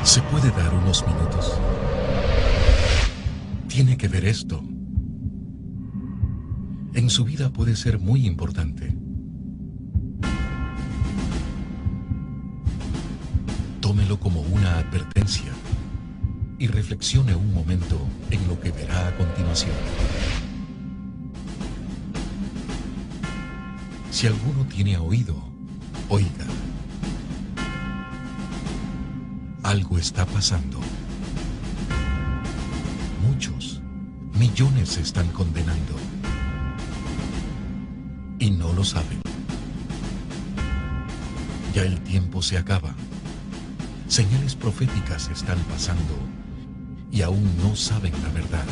¿Se puede dar unos minutos? Tiene que ver esto. En su vida puede ser muy importante. Tómelo como una advertencia y reflexione un momento en lo que verá a continuación. Si alguno tiene oído, oiga. Algo está pasando. Muchos, millones se están condenando. Y no lo saben. Ya el tiempo se acaba. Señales proféticas están pasando y aún no saben la verdad.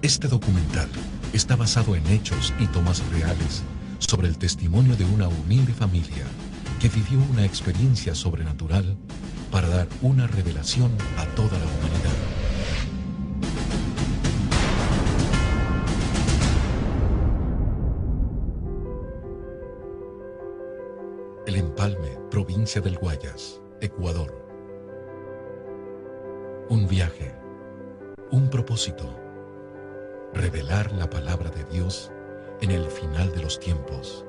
Este documental está basado en hechos y tomas reales sobre el testimonio de una humilde familia que vivió una experiencia sobrenatural para dar una revelación a toda la humanidad. El Empalme, provincia del Guayas, Ecuador. Un viaje, un propósito, revelar la palabra de Dios en el final de los tiempos.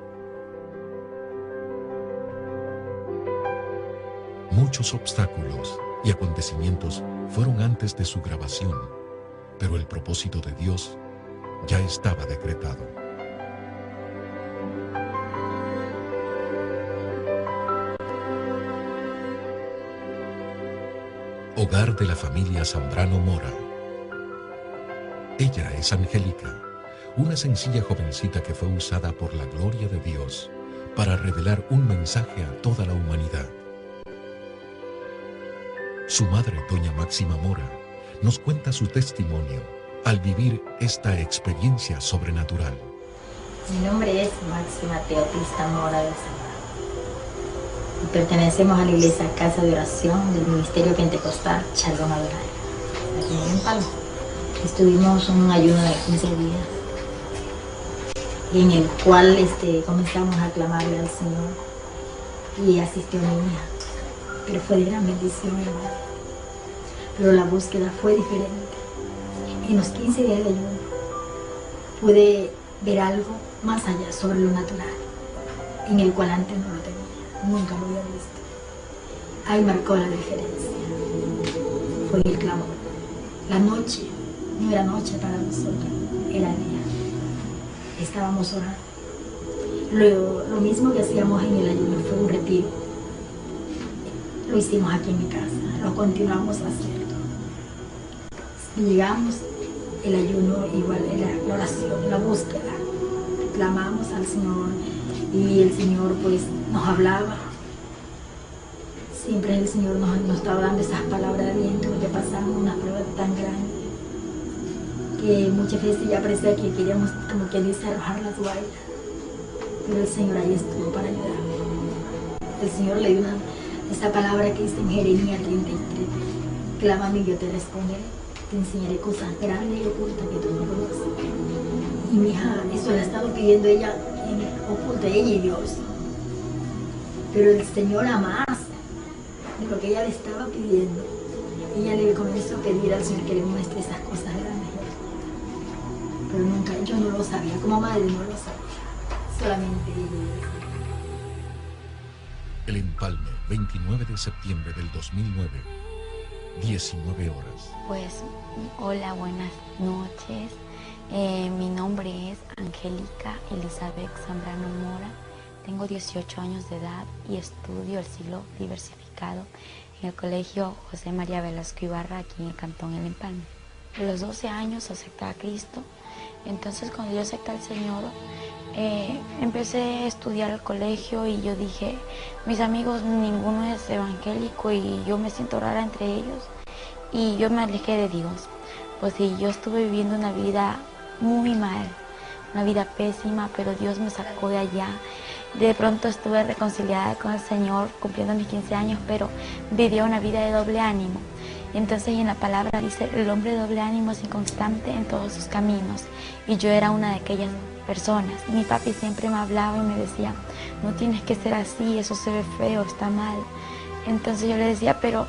Muchos obstáculos y acontecimientos fueron antes de su grabación, pero el propósito de Dios ya estaba decretado. Hogar de la familia Zambrano Mora. Ella es Angélica, una sencilla jovencita que fue usada por la gloria de Dios para revelar un mensaje a toda la humanidad. Su madre, doña Máxima Mora, nos cuenta su testimonio al vivir esta experiencia sobrenatural. Mi nombre es Máxima Teoplista Mora de Zambrano y pertenecemos a la iglesia Casa de Oración del Ministerio Pentecostal Shalom Adonai, aquí en Empalme. Estuvimos un ayuno de 15 días en el cual comenzamos a clamarle al Señor y asistió mi hija, pero fue de gran bendición, hermano. Pero la búsqueda fue diferente. En los 15 días de ayuno pude ver algo más allá sobre lo natural, en el cual antes no lo tenía, nunca lo había visto. Ahí marcó la diferencia. Fue el clamor. La noche no era noche para nosotros, era día. Estábamos orando. Lo mismo que hacíamos en el ayuno fue un retiro. Lo hicimos aquí en mi casa, lo continuamos haciendo. Llegamos, el ayuno igual era la oración, la búsqueda. Clamamos al Señor y el Señor pues nos hablaba. Siempre el Señor nos estaba dando esas palabras de aliento porque pasamos una prueba tan grande que muchas veces ya parecía que queríamos, como que dice, arrojar la toalla. Pero el Señor ahí estuvo para ayudarnos. El Señor le dio esa palabra que dice en Jeremías 33, clámame y yo te responderé, te enseñaré cosas grandes y ocultas que tú no conoces. Y mi hija, eso la ha estado pidiendo ella en oculto, ella y Dios. Pero el Señor, a más de lo que ella le estaba pidiendo, ella le comenzó a pedir al Señor que le muestre esas cosas grandes y ocultas. Pero nunca, yo no lo sabía, como madre no lo sabía, solamente ella. El Empalme, 29 de septiembre del 2009, 19 horas. Pues, hola, buenas noches. Mi nombre es Angélica Elizabeth Zambrano Mora. Tengo 18 años de edad y estudio el siglo diversificado en el Colegio José María Velasco Ibarra, aquí en el Cantón El Empalme. A los 12 años acepté a Cristo. Entonces, cuando yo acepté al Señor, empecé a estudiar al colegio y yo dije, mis amigos ninguno es evangélico y yo me siento rara entre ellos y yo me alejé de Dios. Pues sí, yo estuve viviendo una vida muy mal, una vida pésima, pero Dios me sacó de allá. De pronto estuve reconciliada con el Señor cumpliendo mis 15 años, pero vivía una vida de doble ánimo. Entonces en la palabra dice, el hombre de doble ánimo es inconstante en todos sus caminos. Y yo era una de aquellas personas. Mi papi siempre me hablaba y me decía, no tienes que ser así, eso se ve feo, está mal. Entonces yo le decía, pero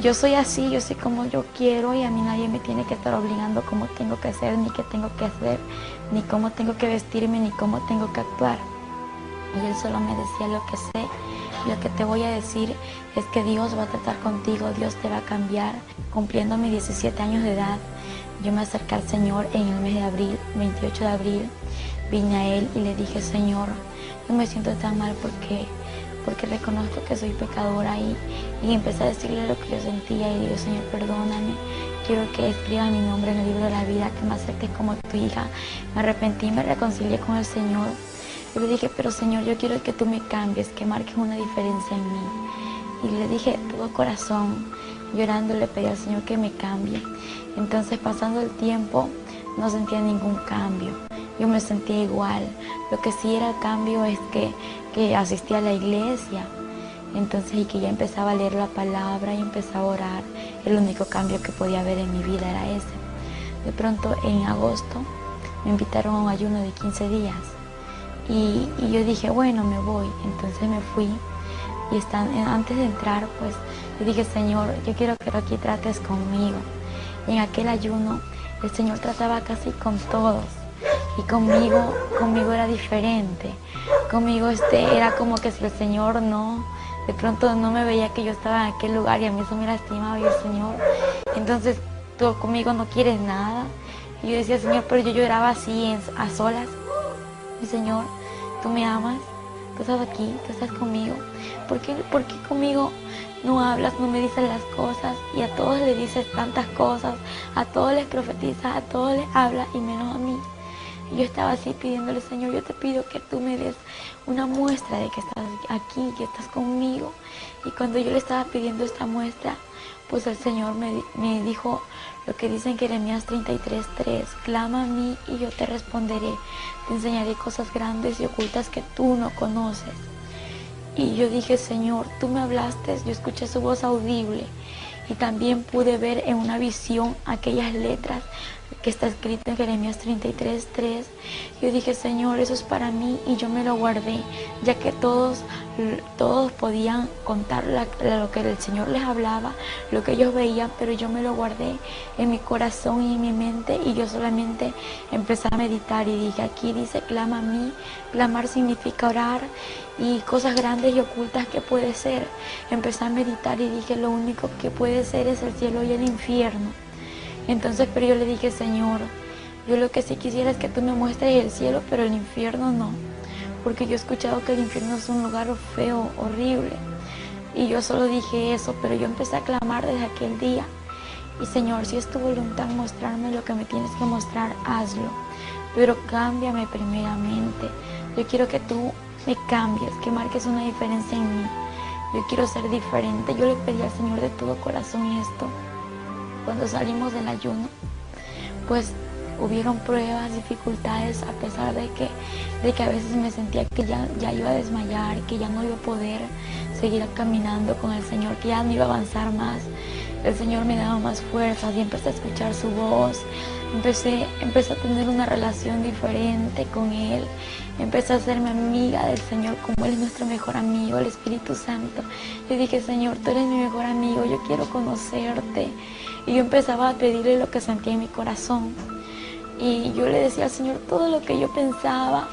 yo soy así, yo soy como yo quiero y a mí nadie me tiene que estar obligando cómo tengo que hacer, ni qué tengo que hacer, ni cómo tengo que vestirme, ni cómo tengo que actuar. Y él solo me decía, lo que sé, lo que te voy a decir es que Dios va a tratar contigo, Dios te va a cambiar. Cumpliendo mis 17 años de edad, yo me acerqué al Señor en el mes de abril, 28 de abril, vine a Él y le dije, Señor, yo me siento tan mal porque reconozco que soy pecadora y empecé a decirle lo que yo sentía y digo, Señor, perdóname, quiero que escribas mi nombre en el libro de la vida, que me aceptes como tu hija. Me arrepentí, me reconcilié con el Señor. Yo le dije, pero Señor, yo quiero que tú me cambies, que marques una diferencia en mí. Y le dije todo corazón, llorando le pedí al Señor que me cambie. Entonces, pasando el tiempo, no sentía ningún cambio. Yo me sentía igual. Lo que sí era el cambio es que asistía a la iglesia. Entonces, y que ya empezaba a leer la palabra y empezaba a orar. El único cambio que podía haber en mi vida era ese. De pronto, en agosto, me invitaron a un ayuno de 15 días. Y yo dije, bueno, me voy. Entonces me fui. Y antes de entrar, pues, yo dije, Señor, yo quiero que aquí trates conmigo. Y en aquel ayuno, el Señor trataba casi con todos. Y conmigo era diferente. Conmigo era como que si el Señor de pronto no me veía que yo estaba en aquel lugar y a mí eso me lastimaba y el Señor, entonces tú conmigo no quieres nada. Y yo decía, Señor, pero yo lloraba así a solas. Y Señor, tú me amas, tú estás aquí, tú estás conmigo. ¿Por qué conmigo no hablas, no me dices las cosas? Y a todos les dices tantas cosas, a todos les profetizas, a todos les hablas y menos a mí. Y yo estaba así pidiéndole, Señor, yo te pido que tú me des una muestra de que estás aquí, que estás conmigo. Y cuando yo le estaba pidiendo esta muestra, pues el Señor me dijo lo que dice en Jeremías 33:3, clama a mí y yo te responderé, te enseñaré cosas grandes y ocultas que tú no conoces. Y yo dije, Señor, tú me hablaste, yo escuché su voz audible y también pude ver en una visión aquellas letras que está escrito en Jeremías 33:3. Yo dije, Señor, eso es para mí y yo me lo guardé, ya que todos podían contar lo que el Señor les hablaba, lo que ellos veían, pero yo me lo guardé en mi corazón y en mi mente y yo solamente empecé a meditar y dije, aquí dice, clama a mí. Clamar significa orar y cosas grandes y ocultas que puede ser. Empecé a meditar y dije, lo único que puede ser es el cielo y el infierno. Entonces, pero yo le dije, Señor, yo lo que sí quisiera es que tú me muestres el cielo, pero el infierno no. Porque yo he escuchado que el infierno es un lugar feo, horrible. Y yo solo dije eso, pero yo empecé a clamar desde aquel día. Y Señor, si es tu voluntad mostrarme lo que me tienes que mostrar, hazlo. Pero cámbiame primeramente. Yo quiero que tú me cambies, que marques una diferencia en mí. Yo quiero ser diferente. Yo le pedí al Señor de todo corazón esto. Cuando salimos del ayuno, pues hubieron pruebas, dificultades, a pesar de que a veces me sentía que ya iba a desmayar, que ya no iba a poder seguir caminando con el Señor, que ya no iba a avanzar más. El Señor me daba más fuerzas y empecé a escuchar su voz. Empecé a tener una relación diferente con Él. Empecé a hacerme amiga del Señor, como Él es nuestro mejor amigo, el Espíritu Santo. Yo dije, Señor, tú eres mi mejor amigo, yo quiero conocerte. Y yo empezaba a pedirle lo que sentía en mi corazón. Y yo le decía al Señor todo lo que yo pensaba.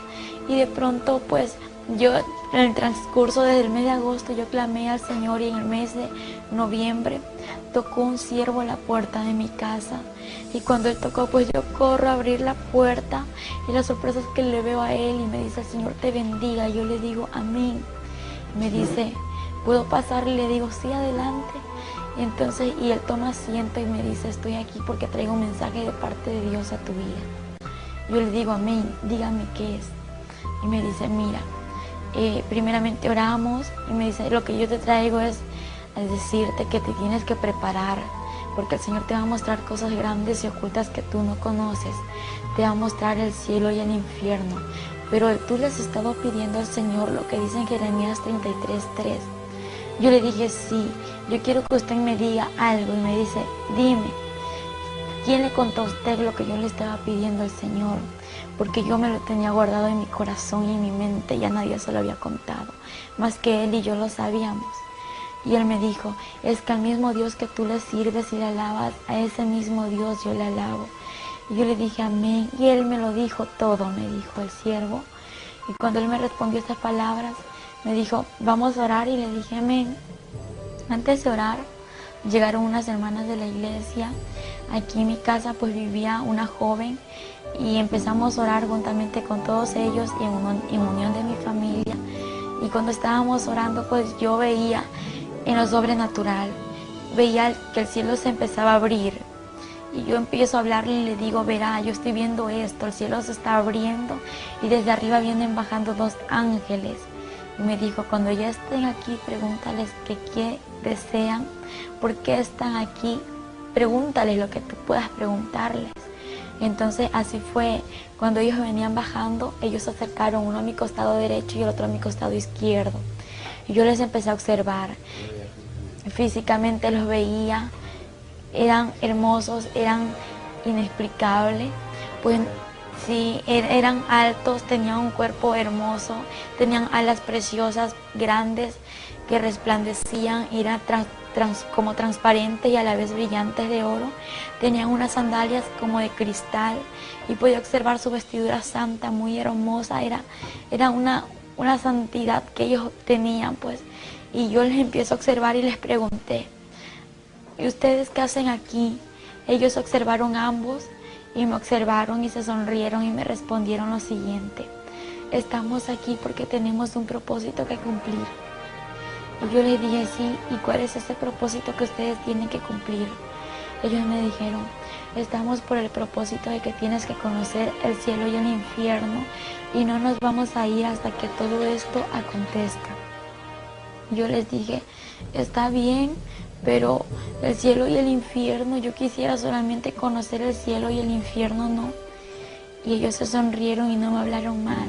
Y de pronto, pues, yo en el transcurso desde el mes de agosto, yo clamé al Señor y en el mes de noviembre tocó un siervo a la puerta de mi casa. Y cuando él tocó, pues yo corro a abrir la puerta y la sorpresa es que le veo a él y me dice, el Señor te bendiga. Y yo le digo, amén. Me dice, ¿puedo pasar? Y le digo, sí, adelante. Entonces, y él toma asiento y me dice, estoy aquí porque traigo un mensaje de parte de Dios a tu vida. Yo le digo, amén, dígame qué es. Y me dice, mira, primeramente oramos y me dice, lo que yo te traigo es decirte que te tienes que preparar porque el Señor te va a mostrar cosas grandes y ocultas que tú no conoces. Te va a mostrar el cielo y el infierno. Pero tú le has estado pidiendo al Señor lo que dice en Jeremías 33:3. Yo le dije, sí, yo quiero que usted me diga algo. Y me dice, dime, ¿quién le contó a usted lo que yo le estaba pidiendo al Señor? Porque yo me lo tenía guardado en mi corazón y en mi mente, ya nadie se lo había contado, más que Él y yo lo sabíamos. Y él me dijo, es que al mismo Dios que tú le sirves y le alabas, a ese mismo Dios yo le alabo. Y yo le dije, amén. Y él me lo dijo todo, me dijo el siervo. Y cuando él me respondió estas palabras, me dijo, vamos a orar, y le dije, amén. Antes de orar, llegaron unas hermanas de la iglesia. Aquí en mi casa pues vivía una joven y empezamos a orar juntamente con todos ellos y en unión de mi familia. Y cuando estábamos orando, pues yo veía en lo sobrenatural, veía que el cielo se empezaba a abrir. Y yo empiezo a hablarle y le digo, verá, yo estoy viendo esto, el cielo se está abriendo y desde arriba vienen bajando 2 ángeles. Y me dijo, cuando ya estén aquí, pregúntales qué desean, por qué están aquí, pregúntales lo que tú puedas preguntarles. Entonces así fue, cuando ellos venían bajando, ellos se acercaron, uno a mi costado derecho y el otro a mi costado izquierdo. Y yo les empecé a observar, físicamente los veía, eran hermosos, eran inexplicables, pues sí, eran altos, tenían un cuerpo hermoso, tenían alas preciosas, grandes, que resplandecían, eran como transparentes y a la vez brillantes de oro. Tenían unas sandalias como de cristal y podía observar su vestidura santa, muy hermosa, era una santidad que ellos tenían, pues. Y yo les empiezo a observar y les pregunté, ¿y ustedes qué hacen aquí? Ellos observaron ambos y me observaron y se sonrieron y me respondieron lo siguiente: estamos aquí porque tenemos un propósito que cumplir. Y yo les dije, sí, ¿y cuál es ese propósito que ustedes tienen que cumplir? Ellos me dijeron, estamos por el propósito de que tienes que conocer el cielo y el infierno y no nos vamos a ir hasta que todo esto acontezca. Yo les dije, está bien, pero el cielo y el infierno, yo quisiera solamente conocer el cielo y el infierno no. Y ellos se sonrieron y no me hablaron más.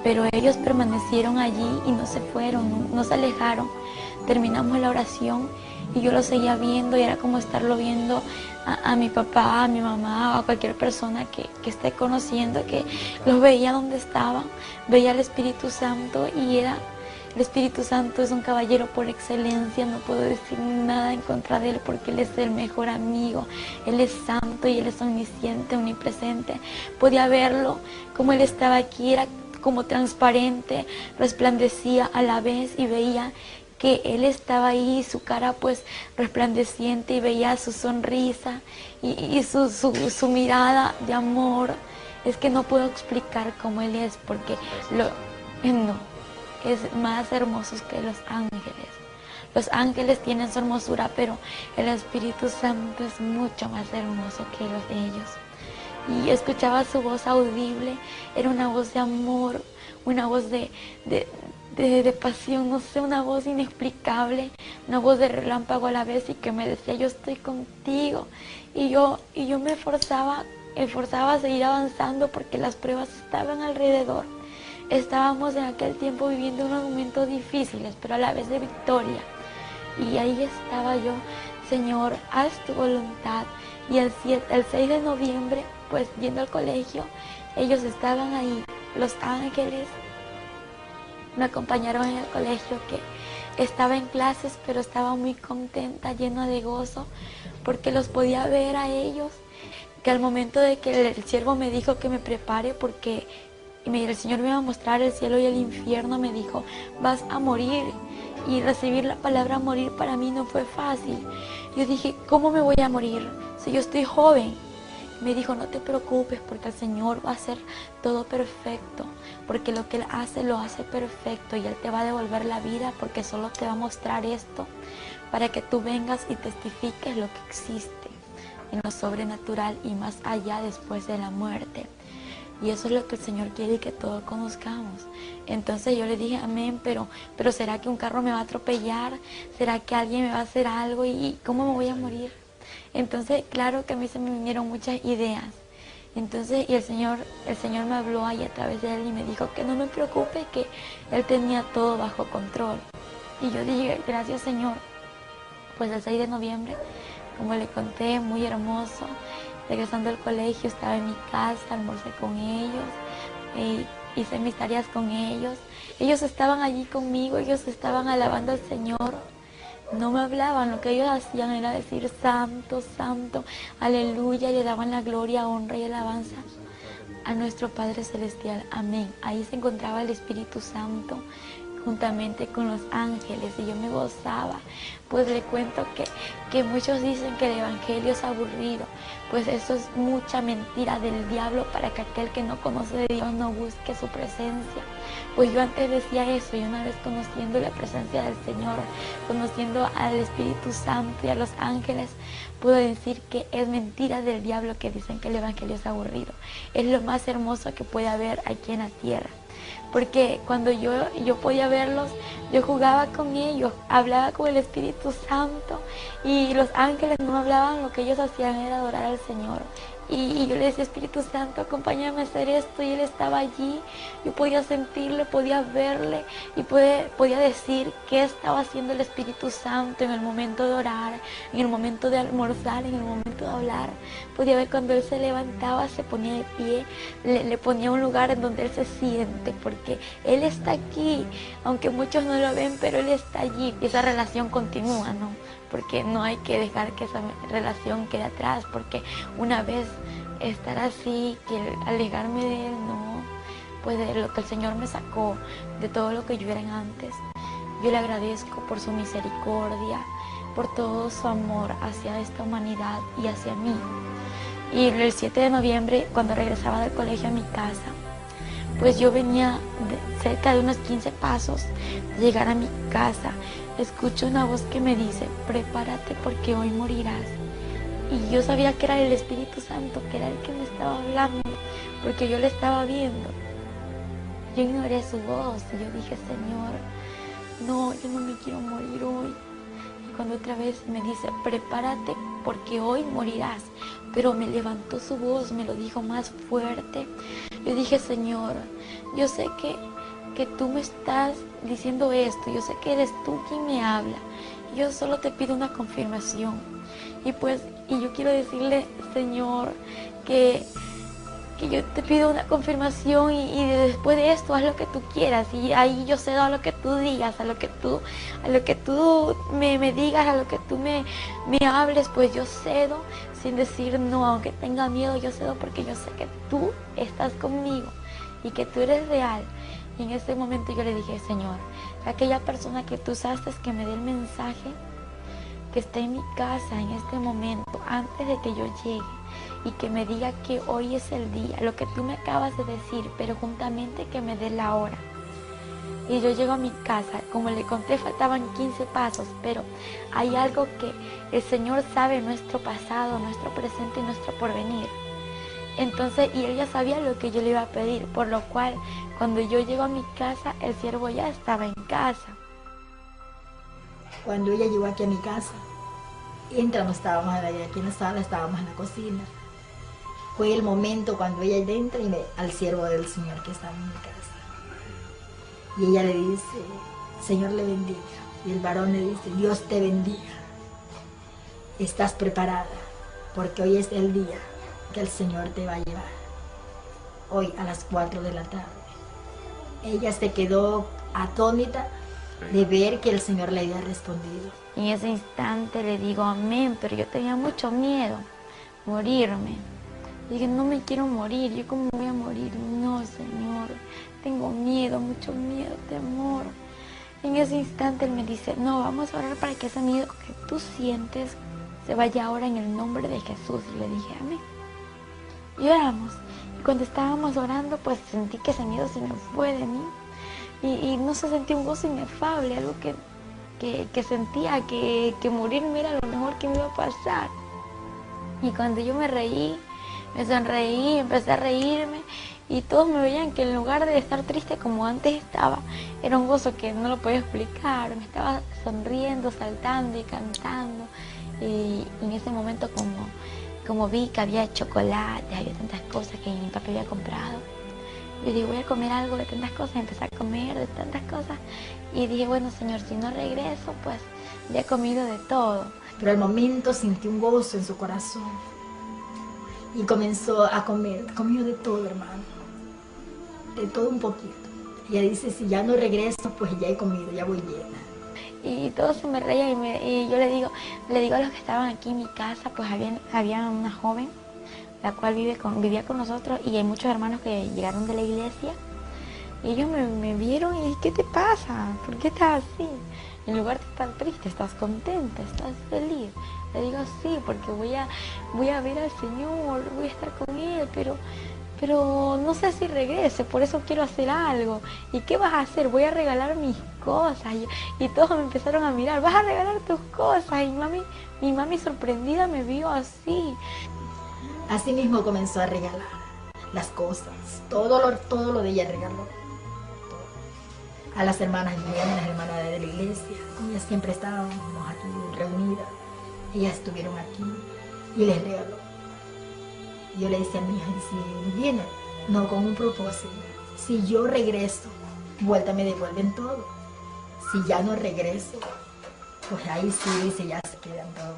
Pero ellos permanecieron allí y no se fueron, no se alejaron. Terminamos la oración y yo lo seguía viendo y era como estarlo viendo a mi papá, a mi mamá, a cualquier persona que esté conociendo, que los veía donde estaban. Veía al Espíritu Santo y el Espíritu Santo es un caballero por excelencia, no puedo decir nada en contra de él porque él es el mejor amigo, él es santo y él es omnisciente, omnipresente. Podía verlo como él estaba aquí, era como transparente, resplandecía a la vez y veía que él estaba ahí, su cara pues resplandeciente y veía su sonrisa y su mirada de amor. Es que no puedo explicar cómo él es porque no. Es más hermosos que los ángeles. Los ángeles tienen su hermosura, pero el Espíritu Santo es mucho más hermoso que los de ellos. Y escuchaba su voz audible, era una voz de amor, una voz de pasión, no sé, una voz inexplicable, una voz de relámpago a la vez y que me decía, yo estoy contigo. Y yo me esforzaba a seguir avanzando porque las pruebas estaban alrededor. Estábamos en aquel tiempo viviendo unos momentos difíciles, pero a la vez de victoria. Y ahí estaba yo, Señor, haz tu voluntad. Y el 6 de noviembre, pues yendo al colegio, ellos estaban ahí, los ángeles. Me acompañaron en el colegio, que estaba en clases, pero estaba muy contenta, llena de gozo, porque los podía ver a ellos. Que al momento de que el siervo me dijo que me prepare porque el Señor me iba a mostrar el cielo y el infierno, me dijo, vas a morir. Y recibir la palabra morir para mí no fue fácil. Yo dije, ¿cómo me voy a morir si yo estoy joven? Me dijo, no te preocupes porque el Señor va a hacer todo perfecto, porque lo que Él hace, lo hace perfecto y Él te va a devolver la vida porque solo te va a mostrar esto para que tú vengas y testifiques lo que existe en lo sobrenatural y más allá después de la muerte. Y eso es lo que el Señor quiere que todos conozcamos. Entonces yo le dije, amén, pero ¿será que un carro me va a atropellar? ¿Será que alguien me va a hacer algo? ¿Y cómo me voy a morir? Entonces, claro que a mí se me vinieron muchas ideas. Entonces, y el Señor me habló ahí a través de él y me dijo que no me preocupe, que Él tenía todo bajo control. Y yo dije, gracias Señor. Pues el 6 de noviembre, como le conté, muy hermoso. Regresando al colegio, estaba en mi casa, almorcé con ellos, hice mis tareas con ellos. Ellos estaban allí conmigo, ellos estaban alabando al Señor. no me hablaban, lo que ellos hacían era decir santo, santo, aleluya, y le daban la gloria, honra y alabanza a nuestro Padre Celestial, amén. Ahí se encontraba el Espíritu Santo juntamente con los ángeles y yo me gozaba. Pues le cuento que muchos dicen que el evangelio es aburrido, pues eso es mucha mentira del diablo para que aquel que no conoce de Dios no busque su presencia. Pues yo antes decía eso, y una vez conociendo la presencia del Señor, conociendo al Espíritu Santo y a los ángeles, puedo decir que es mentira del diablo que dicen que el evangelio es aburrido. Es lo más hermoso que puede haber aquí en la tierra. Porque cuando yo podía verlos, yo jugaba con ellos, hablaba con el Espíritu Santo y los ángeles no hablaban, lo que ellos hacían era adorar al Señor. Y yo le decía, Espíritu Santo, acompáñame a hacer esto, y Él estaba allí. Yo podía sentirle, podía verle y podía decir qué estaba haciendo el Espíritu Santo en el momento de orar, en el momento de almorzar, en el momento de hablar. Podía ver cuando Él se levantaba, se ponía de pie, le ponía un lugar en donde Él se siente, porque Él está aquí, aunque muchos no lo ven, pero Él está allí. Y esa relación continúa, ¿no? Porque no hay que dejar que esa relación quede atrás, porque una vez estar así, que alejarme de Él, no, pues de lo que el Señor me sacó, de todo lo que yo era antes. Yo le agradezco por su misericordia, por todo su amor hacia esta humanidad y hacia mí. Y el 7 de noviembre, cuando regresaba del colegio a mi casa, pues yo venía cerca de unos 15 pasos de llegar a mi casa. Escucho una voz que me dice, prepárate porque hoy morirás. Y yo sabía que era el Espíritu Santo, que era el que me estaba hablando, porque yo le estaba viendo. Yo ignoré su voz y yo dije, Señor, no, yo no me quiero morir hoy. Y cuando otra vez me dice, prepárate porque hoy morirás. Pero me levantó su voz, me lo dijo más fuerte. Yo dije, Señor, yo sé que tú me estás diciendo esto, yo sé que eres tú quien me habla. Yo solo te pido una confirmación. Y yo quiero decirle, Señor, que yo te pido una confirmación y después de esto haz lo que tú quieras. Y ahí yo cedo a lo que tú digas, a lo que tú me digas, a lo que tú me hables, pues yo cedo sin decir no, aunque tenga miedo, yo cedo porque yo sé que tú estás conmigo y que tú eres real. Y en ese momento yo le dije, Señor, aquella persona que tú usaste que me dé el mensaje, que esté en mi casa en este momento, antes de que yo llegue, y que me diga que hoy es el día, lo que tú me acabas de decir, pero juntamente que me dé la hora. Y yo llego a mi casa, como le conté, faltaban 15 pasos, pero hay algo que el Señor sabe, nuestro pasado, nuestro presente y nuestro porvenir. Entonces, y Él ya sabía lo que yo le iba a pedir, por lo cual, cuando yo llego a mi casa, el siervo ya estaba en casa. Cuando ella llegó aquí a mi casa, entramos, estábamos aquí en la sala, estábamos en la cocina. Fue el momento cuando ella entra y ve al siervo del Señor que estaba en mi casa. Y ella le dice, Señor le bendiga. Y el varón le dice, Dios te bendiga. Estás preparada, porque hoy es el día que el Señor te va a llevar. Hoy a las 4 de la tarde. Ella se quedó atónita de ver que el Señor le había respondido. En ese instante le digo amén, pero yo tenía mucho miedo, morirme. Dije, no me quiero morir, ¿yo cómo voy a morir? No, Señor, tengo miedo, mucho miedo, temor. En ese instante Él me dice, no, vamos a orar para que ese miedo que tú sientes se vaya ahora en el nombre de Jesús. Y le dije, amén. Y oramos. Y cuando estábamos orando, pues sentí que ese miedo se me fue de mí. Y no sé, sentí un gozo inefable, algo que sentía que morirme era lo mejor que me iba a pasar. Y cuando yo me reí, me sonreí, empecé a reírme y todos me veían que en lugar de estar triste como antes estaba, era un gozo que no lo podía explicar. Me estaba sonriendo, saltando y cantando. Y en ese momento como vi que había chocolate, había tantas cosas que mi papá había comprado, yo dije, voy a comer algo de tantas cosas, empecé a comer de tantas cosas y dije, bueno, Señor, si no regreso, pues ya he comido de todo. Pero al momento sentí un gozo en su corazón y comenzó a comer, comió de todo, hermano, de todo un poquito. Ella dice, si ya no regreso, pues ya he comido, ya voy llena. Y todos se me reían y yo le digo a los que estaban aquí en mi casa, pues había una joven, la cual vivía con nosotros, y hay muchos hermanos que llegaron de la iglesia. Y ellos me vieron y ¿qué te pasa? ¿Por qué estás así? En lugar de estar triste, estás contenta, estás feliz. Le digo sí, porque voy a ver al Señor, voy a estar con Él, pero no sé si regrese, por eso quiero hacer algo. ¿Y qué vas a hacer? Voy a regalar mis cosas. Y todos me empezaron a mirar, vas a regalar tus cosas. Y mi mami sorprendida me vio así. Así mismo comenzó a regalar las cosas, todo lo de ella regaló. A las hermanas de la iglesia, como ellas siempre estábamos aquí reunidas, ellas estuvieron aquí y les regaló. Yo le decía a mi hija, si viene, no con un propósito, si yo regreso, vuelta me devuelven todo. Si ya no regreso, pues ahí sí, dice, ya se quedan todos.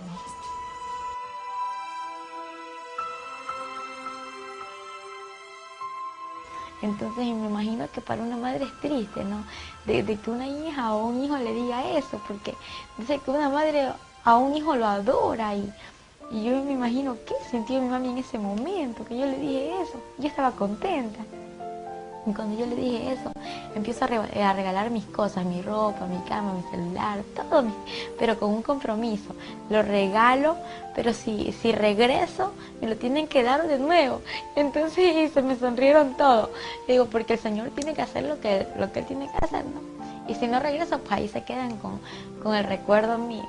Entonces me imagino que para una madre es triste, ¿no? De que una hija o un hijo le diga eso, porque dice que una madre a un hijo lo adora y yo me imagino qué sintió mi mami en ese momento, que yo le dije eso. Yo estaba contenta. Y cuando yo le dije eso, empiezo a regalar mis cosas, mi ropa, mi cama, mi celular, todo, pero con un compromiso. Lo regalo, pero si regreso, me lo tienen que dar de nuevo. Entonces se me sonrieron todos. Digo, porque el Señor tiene que hacer lo que Él tiene que hacer, ¿no? Y si no regreso, pues ahí se quedan con el recuerdo mío.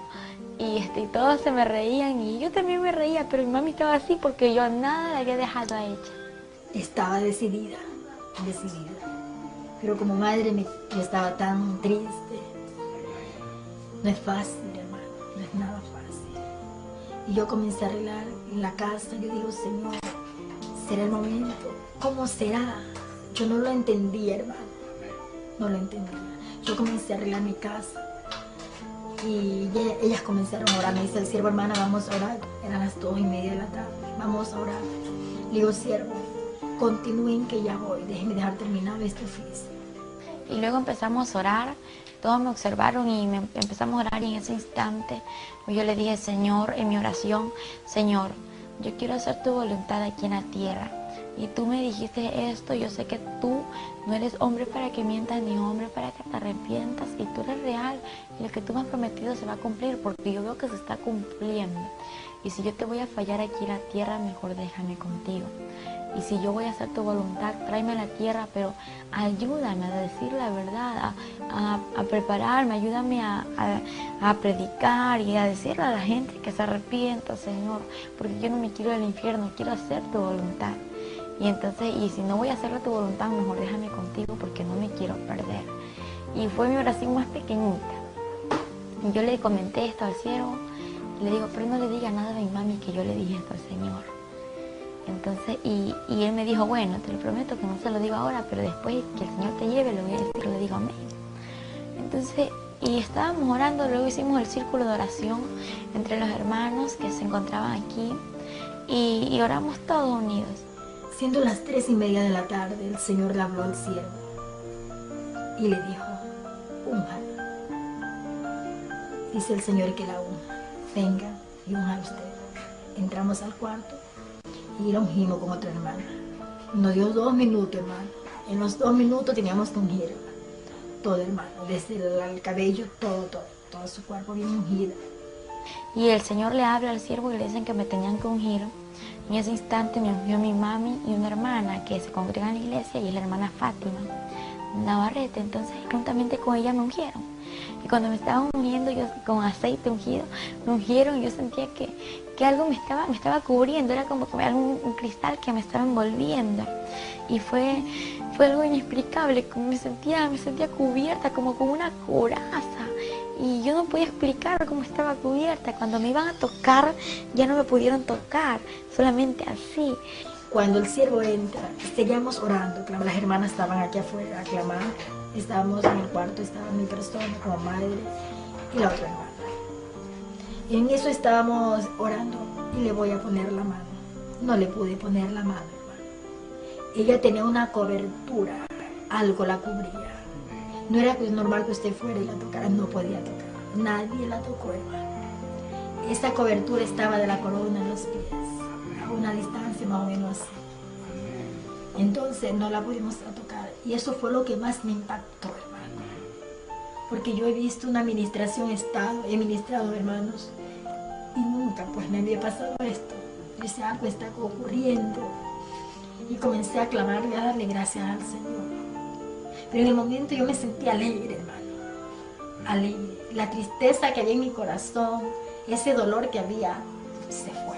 Y todos se me reían y yo también me reía, pero mi mami estaba así porque yo nada le había dejado a ella. Estaba decidida. Pero como madre yo estaba tan triste. No es fácil, hermano, no es nada fácil. Y yo comencé a arreglar en la casa. Yo digo, Señor, ¿será el momento? ¿Cómo será? Yo no lo entendía, hermano. No lo entendía. Yo comencé a arreglar mi casa. Y ellas comenzaron a orar. Me dice el siervo, hermana, vamos a orar. Eran las 2:30 de la tarde. Vamos a orar. Le digo, siervo, continúen que ya voy. Déjenme dejar terminado este oficio. Y luego empezamos a orar. Todos me observaron y empezamos a orar. Y en ese instante yo le dije, Señor, en mi oración, Señor, yo quiero hacer tu voluntad aquí en la tierra. Y tú me dijiste esto, yo sé que tú no eres hombre para que mientas ni hombre para que te arrepientas, y tú eres real y lo que tú me has prometido se va a cumplir, porque yo veo que se está cumpliendo. Y si yo te voy a fallar aquí en la tierra, mejor déjame contigo. Y si yo voy a hacer tu voluntad, tráeme a la tierra, pero ayúdame a decir la verdad, a prepararme, ayúdame a predicar y a decirle a la gente que se arrepienta, Señor, porque yo no me quiero al infierno, quiero hacer tu voluntad. Y entonces, y si no voy a hacer tu voluntad, mejor déjame contigo porque no me quiero perder. Y fue mi oración más pequeñita. Y yo le comenté esto al siervo, y le digo, pero no le diga nada a mi mami que yo le dije esto al Señor. Entonces, y él me dijo, bueno, te lo prometo que no se lo digo ahora, pero después que el Señor te lleve, lo voy a decir, le digo amén. Entonces, y estábamos orando, luego hicimos el círculo de oración entre los hermanos que se encontraban aquí, y oramos todos unidos. Siendo las 3:30 de la tarde, el Señor le habló al siervo y le dijo, unja. Dice el Señor que la unja. Venga y unja usted. Entramos al cuarto y la ungimos con otra hermana. Nos dio 2 minutos, hermano. En los 2 minutos teníamos que ungir, hermano. Todo, hermano. Desde el cabello, todo su cuerpo bien ungido. Y el Señor le habla al siervo y le dicen que me tenían que ungir. En ese instante me ungió mi mami y una hermana que se congrega en la iglesia, y es la hermana Fátima Navarrete. Entonces, juntamente con ella me ungieron. Y cuando me estaban ungiendo, yo con aceite ungido, me ungieron, y yo sentía que algo me estaba cubriendo, era como que un cristal que me estaba envolviendo. Y fue algo inexplicable, me sentía cubierta como con una coraza. Y yo no podía explicar cómo estaba cubierta. Cuando me iban a tocar, ya no me pudieron tocar, solamente así. Cuando el siervo entra, seguíamos orando. Las hermanas estaban aquí afuera aclamando. Estábamos en el cuarto, estaba mi persona como madre y la otra hermana. Y en eso estábamos orando y le voy a poner la mano. No le pude poner la mano, hermano. Ella tenía una cobertura, algo la cubría. No era normal que usted fuera y la tocara, no podía tocar. nadie la tocó, hermano. Esa cobertura estaba de la corona en los pies, a una distancia más o menos así. Entonces no la pudimos tocar. Y eso fue lo que más me impactó, hermano. Porque yo he visto una administración Estado, he ministrado, hermanos, y nunca pues me había pasado esto. Yo decía, algo está ocurriendo. Y comencé a clamar y a darle gracias al Señor. Pero en el momento yo me sentí alegre, hermano. Alegre. La tristeza que había en mi corazón, ese dolor que había, se fue.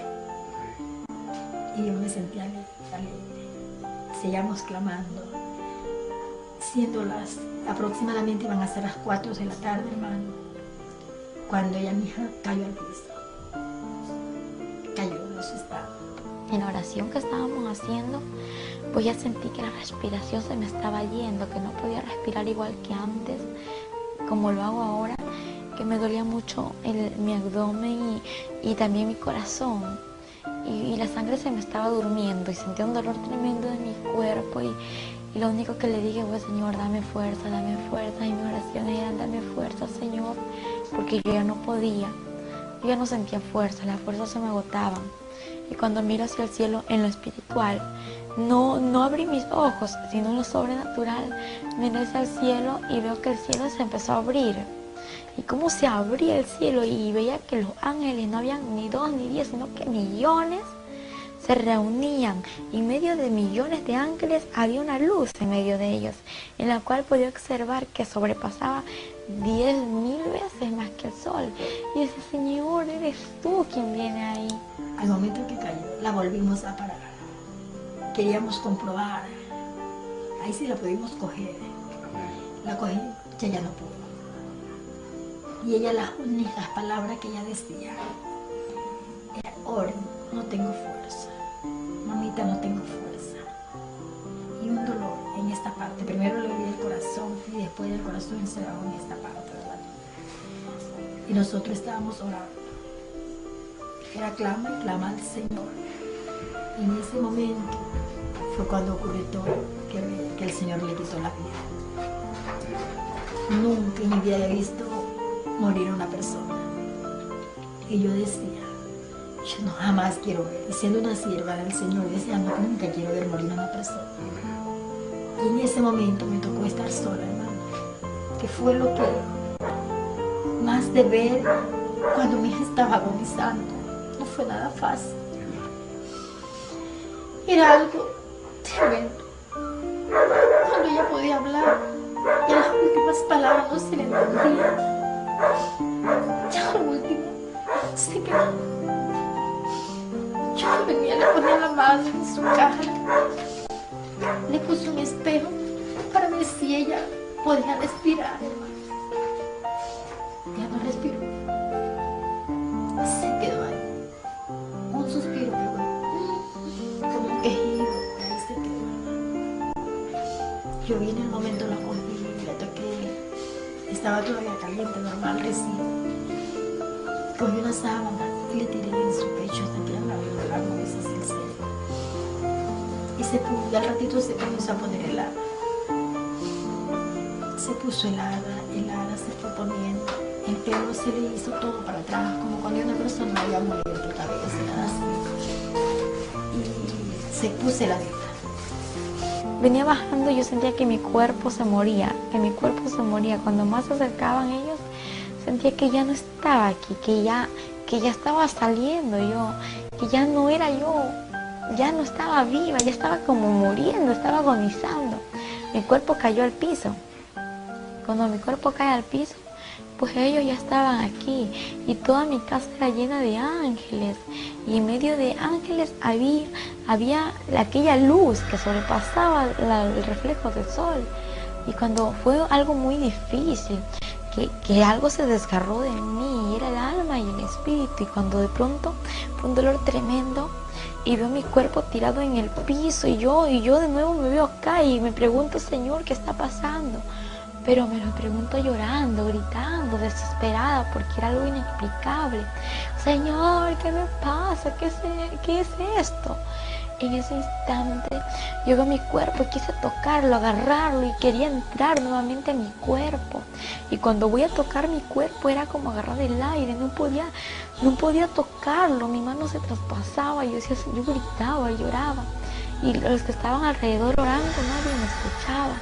Y yo me sentí alegre. Seguíamos clamando. Siendo aproximadamente van a ser las 4 de la tarde, hermano, cuando ella, mi hija, cayó al piso. Cayó en su estado. En la oración que estábamos haciendo, pues ya sentí que la respiración se me estaba yendo, que no podía respirar igual que antes, como lo hago ahora, que me dolía mucho mi abdomen y también mi corazón. Y la sangre se me estaba durmiendo y sentía un dolor tremendo en mi cuerpo y lo único que le dije fue, Señor, dame fuerza, y mi oración era, dame fuerza, Señor, porque yo ya no podía, yo ya no sentía fuerza, las fuerzas se me agotaban. Y cuando miro hacia el cielo en lo espiritual, no abrí mis ojos, sino en lo sobrenatural, miré hacia el cielo y veo que el cielo se empezó a abrir. Y cómo se abría el cielo y veía que los ángeles no habían ni 2 ni 10, sino que millones se reunían. Y en medio de millones de ángeles había una luz en medio de ellos, en la cual podía observar que sobrepasaba 10.000 veces más que el sol. Y decía, Señor, eres tú quien viene ahí. Al momento que cayó, la volvimos a parar. Queríamos comprobar. Ahí sí la pudimos coger. La cogí, ya no pudo. Y ella, las únicas palabras que ella decía era, Ori, no tengo fuerza. Mamita, no tengo fuerza. Y un dolor en esta parte. Primero le dolía el corazón y después el corazón se daba en esta parte, ¿verdad? Y nosotros estábamos orando. Era clama y clama al Señor. Y en ese momento fue cuando ocurrió todo, que el Señor le quitó la vida. Nunca en mi vida había visto morir a una persona. Y yo decía, yo no jamás quiero ver. Y siendo una sierva del Señor, decía, no, nunca quiero ver morir a una persona. Y en ese momento me tocó estar sola, hermano. Que fue lo que más de ver cuando mi hija estaba agonizando. No fue nada fácil. Era algo tremendo. Cuando ella podía hablar, y las últimas palabras no se le entendían. Ya lo último se quedó. Yo venía, le ponía la mano en su cara, le puse un espejo para ver si ella podía respirar. Ya no respiró. Se quedó ahí. Un suspiro pegó, como un quejido, y ahí se quedó. Yo vi en el momento, la cogí y la toqué. Estaba todavía caliente, normal, recién. Cogí una sábana y le tiré en su pecho hasta que la veces el cielo. Y al ratito se comenzó a poner helada. Se puso helada, se fue poniendo. El pelo se le hizo todo para atrás, como cuando una persona había muerto otra vez, así. Y se puso heladita. Venía bajando y yo sentía que mi cuerpo se moría, Cuando más se acercaban ellos, sentía que ya no estaba aquí, que ya estaba saliendo yo, que ya no era yo, ya no estaba viva, ya estaba como muriendo, estaba agonizando. Mi cuerpo cayó al piso. Cuando mi cuerpo cae al piso, pues ellos ya estaban aquí y toda mi casa era llena de ángeles y en medio de ángeles había aquella luz que sobrepasaba el reflejo del sol. Y cuando fue algo muy difícil, que algo se desgarró de mí, era el alma y el espíritu, y cuando de pronto fue un dolor tremendo y veo mi cuerpo tirado en el piso y yo de nuevo me veo acá y me pregunto, Señor, ¿qué está pasando? Pero me lo pregunto llorando, gritando, desesperada, porque era algo inexplicable. Señor, ¿qué me pasa? ¿Qué es esto? En ese instante yo veo mi cuerpo y quise tocarlo, agarrarlo y quería entrar nuevamente a mi cuerpo. Y cuando voy a tocar mi cuerpo era como agarrar el aire, no podía tocarlo, mi mano se traspasaba, yo gritaba, lloraba. Y los que estaban alrededor orando, nadie me escuchaba.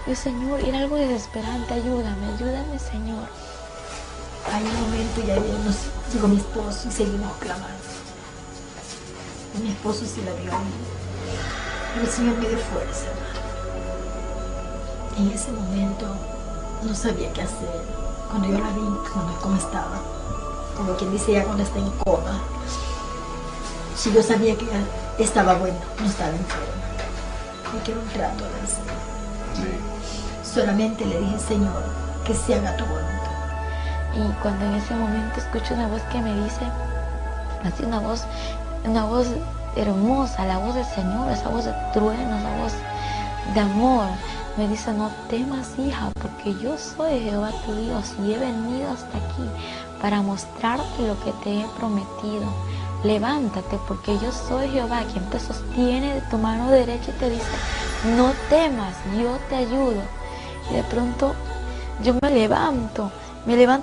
Yo, Señor, era algo desesperante, ayúdame, Señor. Hay un momento y ahí llegó mi esposo y seguimos clamando. Mi esposo sí la vio a mí. El Señor me dio fuerza. En ese momento no sabía qué hacer. Cuando yo la vi, cómo estaba, como quien dice ya cuando está en coma. Si yo sabía que ya estaba bueno, no estaba enferma. Me quiero un trato del Señor. Sí. Solamente le dije, Señor, que se haga tu voluntad. Y cuando en ese momento escucho una voz que me dice, así una voz hermosa, la voz del Señor, esa voz de trueno, esa voz de amor, me dice, no temas, hija, porque yo soy Jehová tu Dios y he venido hasta aquí para mostrarte lo que te he prometido. Levántate, porque yo soy Jehová, quien te sostiene de tu mano derecha y te dice, no temas, yo te ayudo. Y de pronto yo me levanto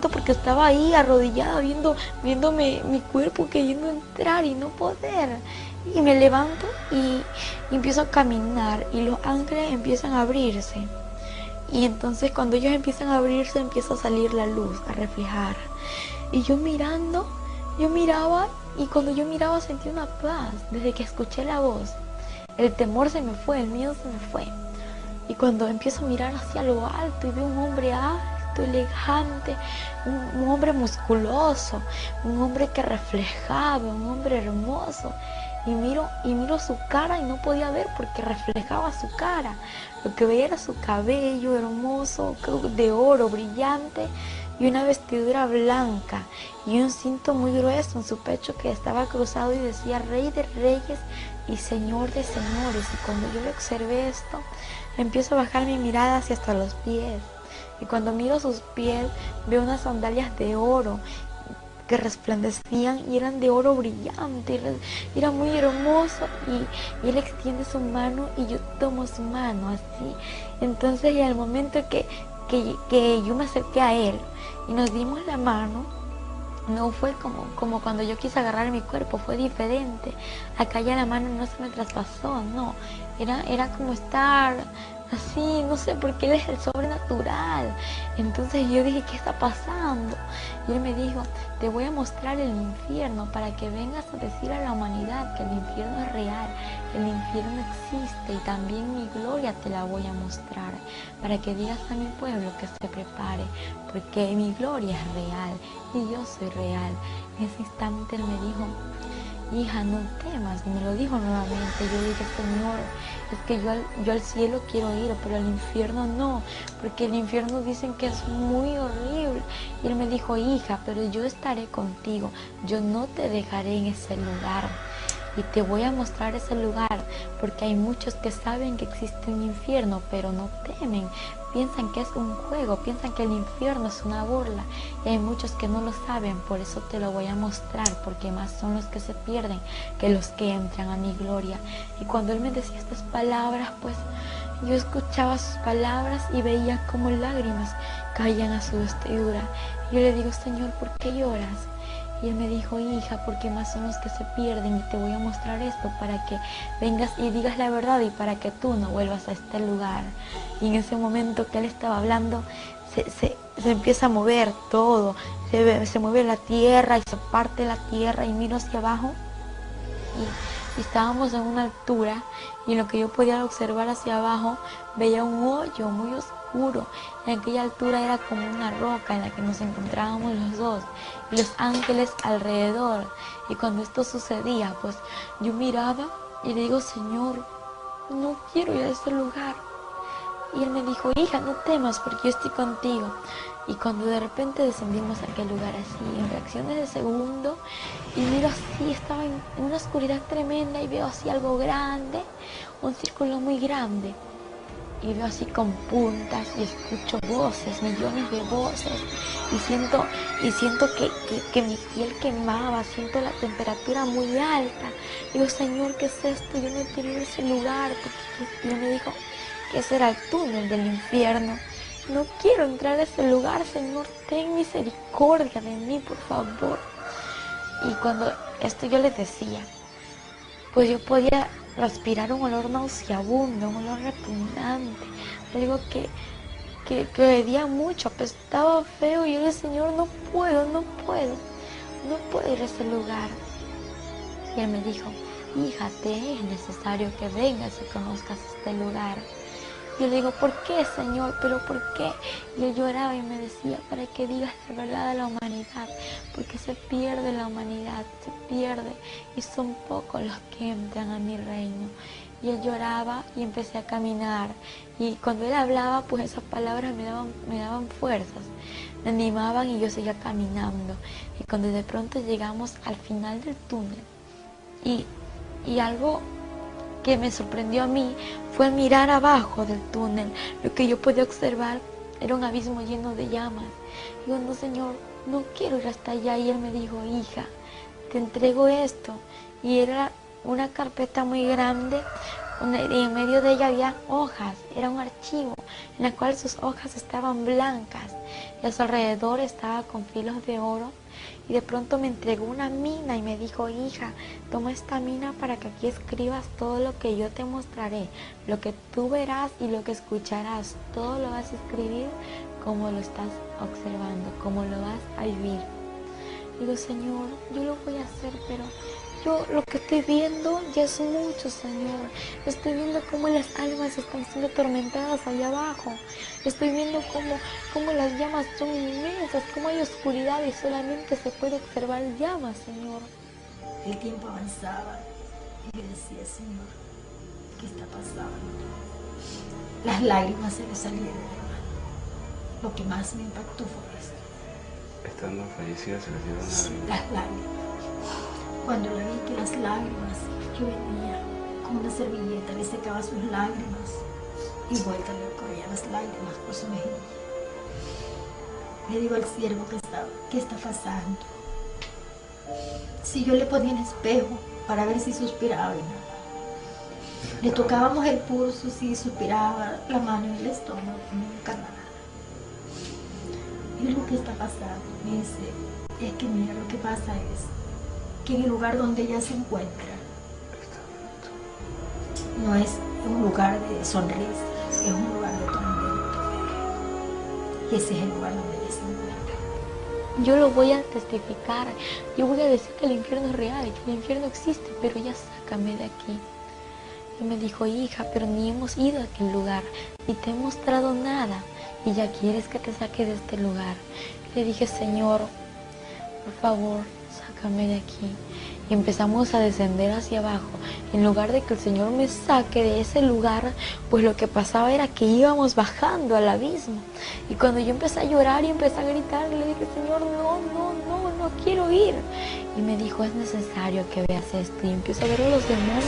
porque estaba ahí arrodillada viéndome mi cuerpo queriendo entrar y no poder. Y me levanto y empiezo a caminar y los ángeles empiezan a abrirse. Y entonces cuando ellos empiezan a abrirse empieza a salir la luz, a reflejar. Y yo miraba y cuando yo miraba sentí una paz desde que escuché la voz. El temor se me fue, el miedo se me fue. Y cuando empiezo a mirar hacia lo alto y veo un hombre alto, elegante, un hombre musculoso, un hombre que reflejaba, un hombre hermoso. Y miro su cara y no podía ver porque reflejaba su cara. Lo que veía era su cabello hermoso, de oro, brillante, y una vestidura blanca y un cinto muy grueso en su pecho que estaba cruzado y decía Rey de Reyes y Señor de Señores. Y cuando yo le observé esto, empiezo a bajar mi mirada hacia hasta los pies. Y cuando miro sus pies, veo unas sandalias de oro que resplandecían y eran de oro brillante. Era muy hermoso y él extiende su mano y yo tomo su mano así. Entonces, en el momento que yo me acerqué a él y nos dimos la mano, no fue como cuando yo quise agarrar mi cuerpo, fue diferente. Acá ya la mano no se me traspasó, no. Era como estar así, no sé, porque él es el sobrenatural. Entonces yo dije, ¿qué está pasando? Y él me dijo, te voy a mostrar el infierno para que vengas a decir a la humanidad que el infierno es real, que el infierno existe y también mi gloria te la voy a mostrar, para que digas a mi pueblo que se prepare, porque mi gloria es real y yo soy real. En ese instante él me dijo, hija, no temas, me lo dijo nuevamente. Yo dije, Señor, es que yo al cielo quiero ir, pero al infierno no, porque el infierno dicen que es muy horrible. Y él me dijo, hija, pero yo estaré contigo, yo no te dejaré en ese lugar. Y te voy a mostrar ese lugar, porque hay muchos que saben que existe un infierno, pero no temen. Piensan que es un juego, piensan que el infierno es una burla. Y hay muchos que no lo saben, por eso te lo voy a mostrar, porque más son los que se pierden que los que entran a mi gloria. Y cuando él me decía estas palabras, pues yo escuchaba sus palabras y veía como lágrimas caían a su vestidura. Yo le digo, Señor, ¿por qué lloras? Y él me dijo, hija, porque más son los que se pierden y te voy a mostrar esto para que vengas y digas la verdad y para que tú no vuelvas a este lugar. Y en ese momento que él estaba hablando, se empieza a mover todo, se mueve la tierra y se parte la tierra y miro hacia abajo y estábamos en una altura y en lo que yo podía observar hacia abajo veía un hoyo muy oscuro. En aquella altura era como una roca en la que nos encontrábamos los dos y los ángeles alrededor. Y cuando esto sucedía, pues yo miraba y le digo, Señor, no quiero ir a ese lugar. Y él me dijo, hija, no temas porque yo estoy contigo. Y cuando de repente descendimos a aquel lugar así, en fracciones de segundo, y miro así, estaba en una oscuridad tremenda y veo así algo grande, un círculo muy grande. y veo así con puntas y escucho voces, millones de voces, y siento que mi piel quemaba, siento la temperatura muy alta. Digo, Señor, ¿qué es esto? Yo no quiero ir a ese lugar, porque Él me dijo que ese era el túnel del infierno. No quiero entrar a ese lugar, Señor, ten misericordia de mí, por favor. Y cuando esto yo les decía, pues yo podía respirar un olor nauseabundo, un olor repugnante, algo que hedía mucho, apestaba feo, y yo le decía, Señor, no puedo ir a ese lugar. Y Él me dijo, hija, te es necesario que vengas y conozcas este lugar. Y yo le digo, ¿por qué, Señor? ¿Pero por qué? Y Él lloraba y me decía, para que digas la verdad a la humanidad, porque se pierde la humanidad, se pierde, y son pocos los que entran a mi reino. Y Él lloraba y empecé a caminar, y cuando Él hablaba, pues esas palabras me daban fuerzas, me animaban, y yo seguía caminando. Y cuando de pronto llegamos al final del túnel, y algo que me sorprendió a mí fue mirar abajo del túnel. Lo que yo podía observar era un abismo lleno de llamas. Digo, no, Señor, no quiero ir hasta allá. Y Él me dijo, hija, te entrego esto. Y era una carpeta muy grande, y en medio de ella había hojas. Era un archivo en el cual sus hojas estaban blancas y a su alrededor estaba con filos de oro. Y de pronto me entregó una mina y me dijo, hija, toma esta mina para que aquí escribas todo lo que yo te mostraré, lo que tú verás y lo que escucharás, todo lo vas a escribir como lo estás observando, como lo vas a vivir. Digo, Señor, yo lo voy a hacer, pero yo lo que estoy viendo ya es mucho, Señor. Estoy viendo cómo las almas están siendo atormentadas allá abajo. Estoy viendo cómo las llamas son inmensas, cómo hay oscuridad y solamente se puede observar llamas, Señor. El tiempo avanzaba y yo decía, Señor, ¿qué está pasando? Las lágrimas se me salieron, hermano. Lo que más me impactó fue esto. Estando fallecida se les dieron las lágrimas. Cuando le vi que las lágrimas, yo venía con una servilleta, le secaba sus lágrimas y vuelta le corría las lágrimas por su mejilla. Le digo al siervo que estaba, ¿qué está pasando? Si yo le ponía el espejo para ver si suspiraba y nada. Le tocábamos el pulso, si suspiraba, la mano en el estómago, nunca nada. Y lo que está pasando, me dice, es que mira, lo que pasa es que en el lugar donde ella se encuentra no es un lugar de sonrisa, es un lugar de tormento. Y ese es el lugar donde ella se encuentra. Yo lo voy a testificar, yo voy a decir que el infierno es real, que el infierno existe, pero ya sácame de aquí. Y me dijo, hija, pero ni hemos ido a aquel lugar, ni te he mostrado nada, y ya quieres que te saque de este lugar. Le dije, Señor, por favor, sácame de aquí. Y empezamos a descender hacia abajo. En lugar de que el Señor me saque de ese lugar, pues lo que pasaba era que íbamos bajando al abismo. Y cuando yo empecé a llorar y empecé a gritar, le dije, Señor, no quiero ir. Y me dijo, es necesario que veas esto. Y empiezo a ver los demonios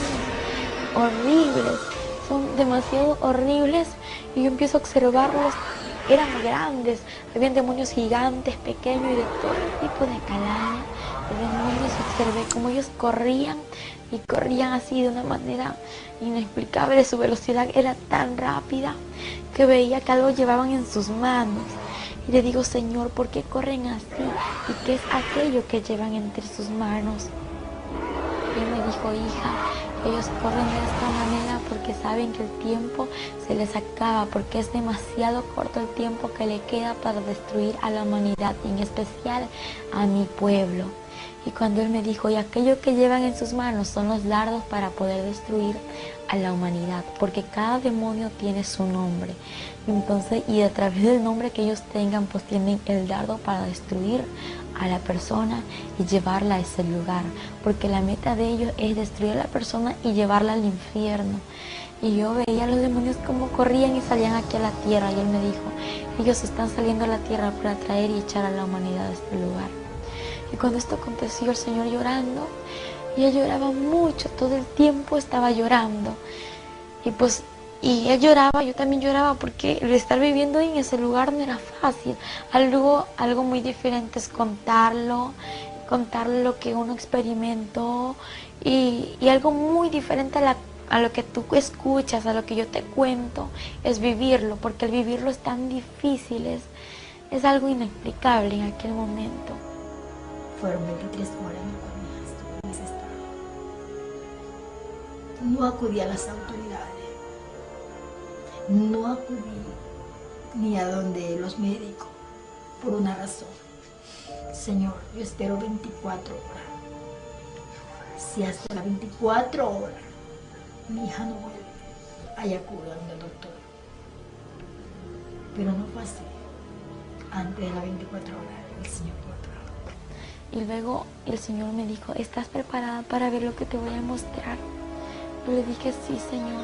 horribles, son demasiado horribles. Y yo empiezo a observarlos. Eran grandes, habían demonios gigantes, pequeños y de todo tipo de calaña. Demonios, observé cómo ellos corrían y corrían así de una manera inexplicable. Su velocidad era tan rápida que veía que algo llevaban en sus manos. Y le digo, Señor, ¿por qué corren así? ¿Y qué es aquello que llevan entre sus manos? Y él me dijo, hija, ellos corren de esta manera porque saben que el tiempo se les acaba, porque es demasiado corto el tiempo que le queda para destruir a la humanidad, y en especial a mi pueblo. Y cuando él me dijo, y aquello que llevan en sus manos son los dardos para poder destruir a la humanidad, porque cada demonio tiene su nombre. Entonces, y a través del nombre que ellos tengan, pues tienen el dardo para destruir a la persona y llevarla a ese lugar, porque la meta de ellos es destruir a la persona y llevarla al infierno. Y yo veía a los demonios como corrían y salían aquí a la tierra, y él me dijo, ellos están saliendo a la tierra para traer y echar a la humanidad a este lugar. Y cuando esto aconteció, el Señor llorando, y él lloraba mucho, todo el tiempo estaba llorando. Y pues Y él lloraba, yo también lloraba, porque el estar viviendo en ese lugar no era fácil. Algo muy diferente es contarlo lo que uno experimentó, y algo muy diferente a lo que tú escuchas, a lo que yo te cuento, es vivirlo, porque el vivirlo es tan difícil, es algo inexplicable en aquel momento. Fueron 23 horas en cual mi hija estuvo en ese estado. No acudí a las autoridades, no acudí ni a donde los médicos, por una razón. Señor, yo espero 24 horas. Si hasta las 24 horas mi hija no vuelve, ahí acudo a donde el doctor. Pero no fue así. Antes de las 24 horas, el Señor tuvo trabajo. Y luego el Señor me dijo, ¿estás preparada para ver lo que te voy a mostrar? Yo le dije, sí, Señor.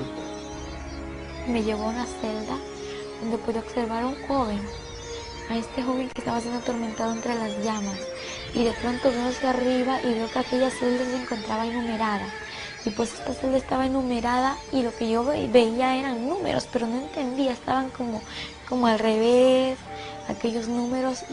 Me llevó a una celda donde pude observar a un joven, a este joven que estaba siendo atormentado entre las llamas. Y de pronto veo hacia arriba y veo que aquella celda se encontraba enumerada. Y pues esta celda estaba enumerada y lo que yo veía eran números, pero no entendía, estaban como al revés, aquellos números,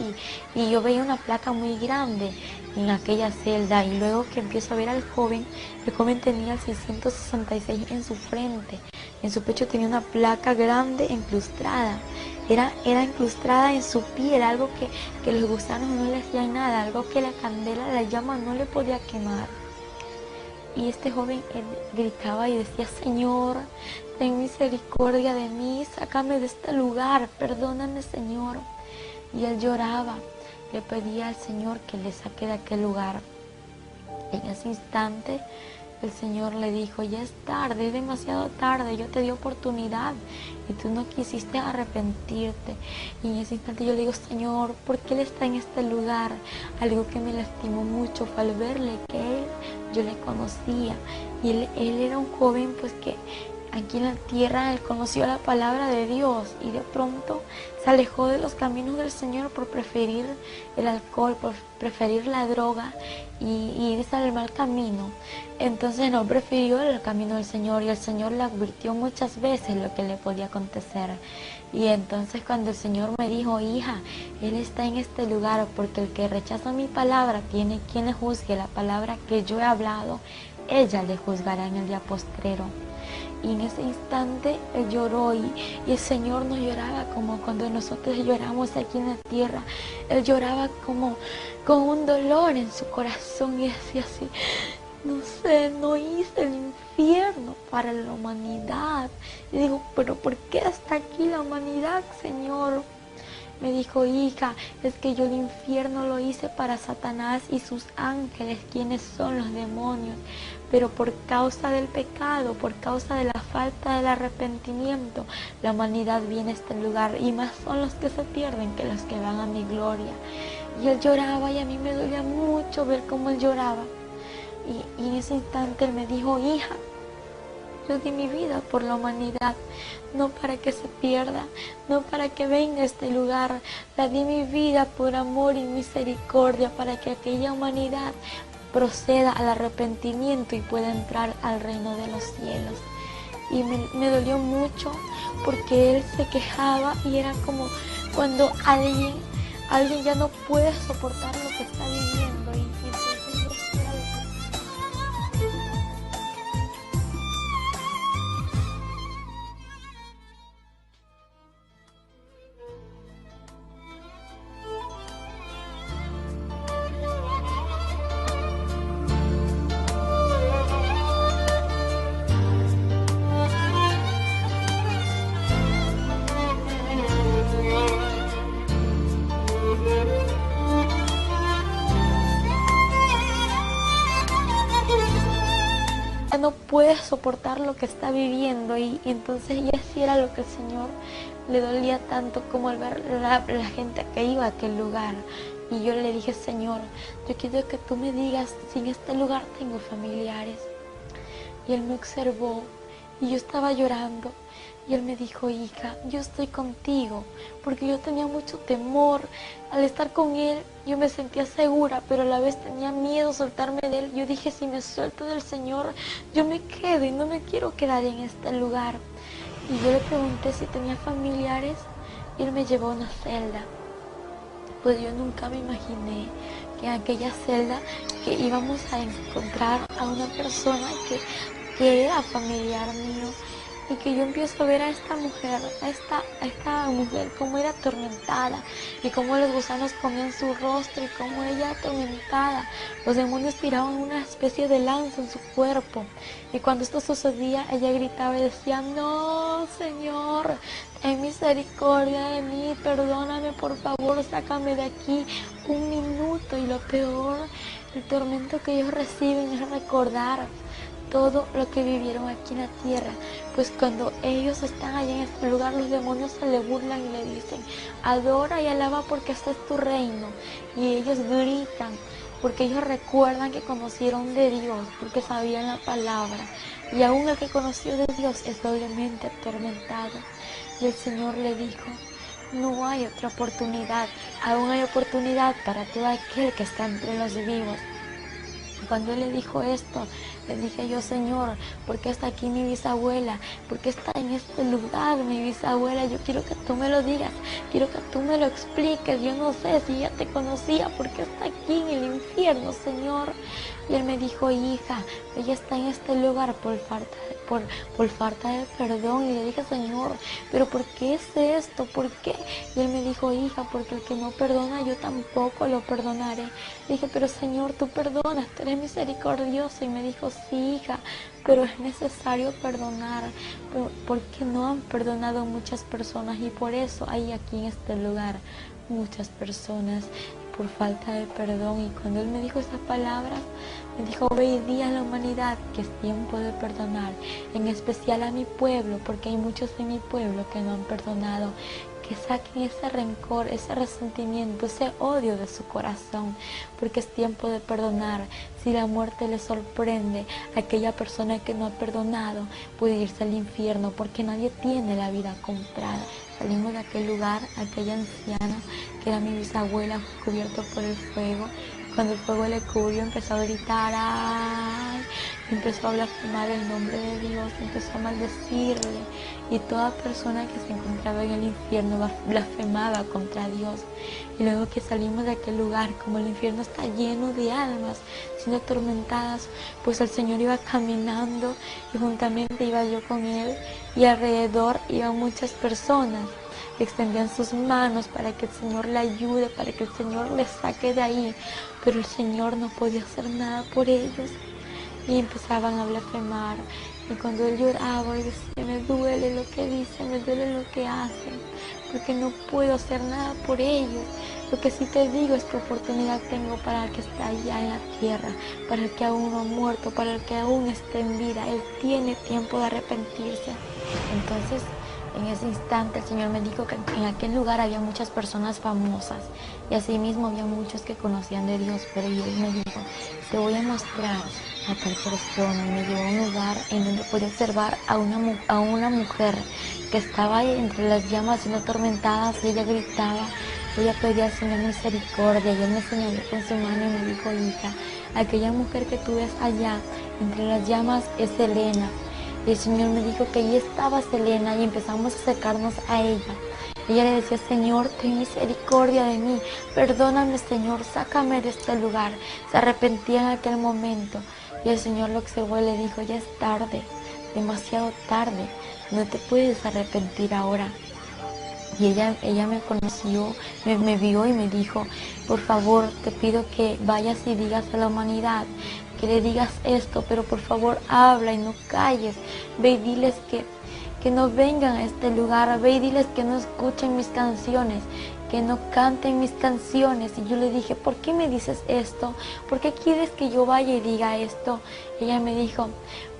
y yo veía una placa muy grande en aquella celda. Y luego que empiezo a ver al joven, el joven tenía el 666 en su frente, en su pecho tenía una placa grande incrustada. Era incrustada en su piel, algo que los gusanos no le hacían nada, algo que la candela, la llama no le podía quemar. Y este joven gritaba y decía, Señor, ten misericordia de mí, sácame de este lugar, perdóname, Señor. Y él lloraba, le pedía al Señor que le saque de aquel lugar. En ese instante el Señor le dijo, ya es tarde, es demasiado tarde, yo te di oportunidad y tú no quisiste arrepentirte. Y en ese instante yo le digo, Señor, ¿por qué Él está en este lugar? Algo que me lastimó mucho fue al verle que yo le conocía. Y él era un joven pues que aquí en la tierra él conoció la palabra de Dios y de pronto se alejó de los caminos del Señor por preferir el alcohol, por preferir la droga y irse al mal camino. Entonces no prefirió el camino del Señor y el Señor le advirtió muchas veces lo que le podía acontecer. Y entonces cuando el Señor me dijo, hija, Él está en este lugar porque el que rechaza mi palabra tiene quien le juzgue la palabra que yo he hablado, ella le juzgará en el día postrero. Y en ese instante él lloró y el Señor no lloraba como cuando nosotros lloramos aquí en la tierra. Él lloraba como con un dolor en su corazón y decía así, no sé, no hice el infierno para la humanidad. Y digo, pero ¿por qué está aquí la humanidad, Señor? Me dijo, hija, es que yo el infierno lo hice para Satanás y sus ángeles, quienes son los demonios. Pero por causa del pecado, por causa de la falta del arrepentimiento, la humanidad viene a este lugar y más son los que se pierden que los que van a mi gloria. Y él lloraba y a mí me dolía mucho ver cómo él lloraba. Y en ese instante él me dijo, hija, yo di mi vida por la humanidad, no para que se pierda, no para que venga a este lugar. La di mi vida por amor y misericordia, para que aquella humanidad proceda al arrepentimiento y pueda entrar al reino de los cielos. Y me dolió mucho porque él se quejaba y era como cuando alguien ya no puede soportar lo que está viviendo y entonces yo espera de no puede soportar lo que está viviendo y entonces ya sí era lo que el Señor le dolía tanto como al ver la gente que iba a aquel lugar. Y yo le dije, Señor, yo quiero que tú me digas si en este lugar tengo familiares. Y él me observó y yo estaba llorando. Y él me dijo, hija, yo estoy contigo, porque yo tenía mucho temor. Al estar con él, yo me sentía segura, pero a la vez tenía miedo soltarme de él. Yo dije, si me suelto del Señor, yo me quedo y no me quiero quedar en este lugar. Y yo le pregunté si tenía familiares y él me llevó a una celda. Pues yo nunca me imaginé que en aquella celda que íbamos a encontrar a una persona que era familiar mío, y que yo empiezo a ver a esta mujer, cómo era atormentada, y cómo los gusanos comían su rostro, y cómo ella atormentada, los demonios tiraban una especie de lanza en su cuerpo, y cuando esto sucedía, ella gritaba y decía: no, Señor, ten misericordia de mí, perdóname, por favor, sácame de aquí un minuto. Y lo peor, el tormento que ellos reciben es recordar todo lo que vivieron aquí en la tierra. Pues cuando ellos están allá en este lugar, los demonios se le burlan y le dicen: adora y alaba porque este es tu reino. Y ellos gritan porque ellos recuerdan que conocieron de Dios, porque sabían la palabra. Y aún el que conoció de Dios es doblemente atormentado. Y el Señor le dijo: no hay otra oportunidad, aún hay oportunidad para todo aquel que está entre los vivos. Y cuando él le dijo esto, le dije yo: Señor, ¿por qué está aquí mi bisabuela? ¿Por qué está en este lugar mi bisabuela? Yo quiero que tú me lo digas, quiero que tú me lo expliques. Yo no sé si ella te conocía, ¿por qué está aquí en el infierno, Señor? Y él me dijo: hija, ella está en este lugar por falta de perdón. Y le dije: Señor, ¿pero por qué es esto? ¿Por qué? Y él me dijo: hija, porque el que no perdona, yo tampoco lo perdonaré. Le dije: pero Señor, tú perdonas, tú eres misericordioso. Y me dijo: sí, hija, pero es necesario perdonar, porque no han perdonado muchas personas, y por eso hay aquí en este lugar muchas personas por falta de perdón. Y cuando él me dijo esas palabras, me dijo: ve y di a la humanidad que es tiempo de perdonar, en especial a mi pueblo, porque hay muchos de mi pueblo que no han perdonado, que saquen ese rencor, ese resentimiento, ese odio de su corazón, porque es tiempo de perdonar. Si la muerte le sorprende, aquella persona que no ha perdonado puede irse al infierno, porque nadie tiene la vida comprada. Salimos de aquel lugar, aquella anciana, que era mi bisabuela, cubierto por el fuego. Cuando el fuego le cubrió, empezó a gritar: ¡ay! Empezó a blasfemar el nombre de Dios, empezó a maldecirle. Y toda persona que se encontraba en el infierno blasfemaba contra Dios. Y luego que salimos de aquel lugar, como el infierno está lleno de almas siendo atormentadas, pues el Señor iba caminando y juntamente iba yo con Él, y alrededor iban muchas personas que extendían sus manos para que el Señor le ayude, para que el Señor le saque de ahí, pero el Señor no podía hacer nada por ellos. Y empezaban a blasfemar, y cuando él lloraba y decía: me duele lo que dicen, me duele lo que hacen, porque no puedo hacer nada por ellos. Lo que sí te digo es que oportunidad tengo para el que está allá en la tierra, para el que aún no ha muerto, para el que aún está en vida. Él tiene tiempo de arrepentirse. Entonces, en ese instante el Señor me dijo que en aquel lugar había muchas personas famosas, y asimismo había muchos que conocían de Dios. Pero Él me dijo: te voy a mostrar a tal persona. Y me llevó a un lugar en donde pude observar a una mujer que estaba ahí entre las llamas siendo atormentada, y ella gritaba, ella pedía al Señor misericordia. Y Él me señaló con su mano y me dijo: hija, aquella mujer que tú ves allá entre las llamas es Selena. Y el Señor me dijo que allí estaba Selena, y empezamos a acercarnos a ella. Ella le decía: Señor, ten misericordia de mí, perdóname, Señor, sácame de este lugar. Se arrepentía en aquel momento. Y el Señor lo observó y le dijo: ya es tarde, demasiado tarde, no te puedes arrepentir ahora. Y ella me conoció, me vio y me dijo: por favor, te pido que vayas y digas a la humanidad, que le digas esto, pero por favor habla y no calles. Ve y diles que no vengan a este lugar, ve y diles que no escuchen mis canciones, que no canten mis canciones. Y yo le dije: ¿por qué me dices esto? ¿Por qué quieres que yo vaya y diga esto? Ella me dijo: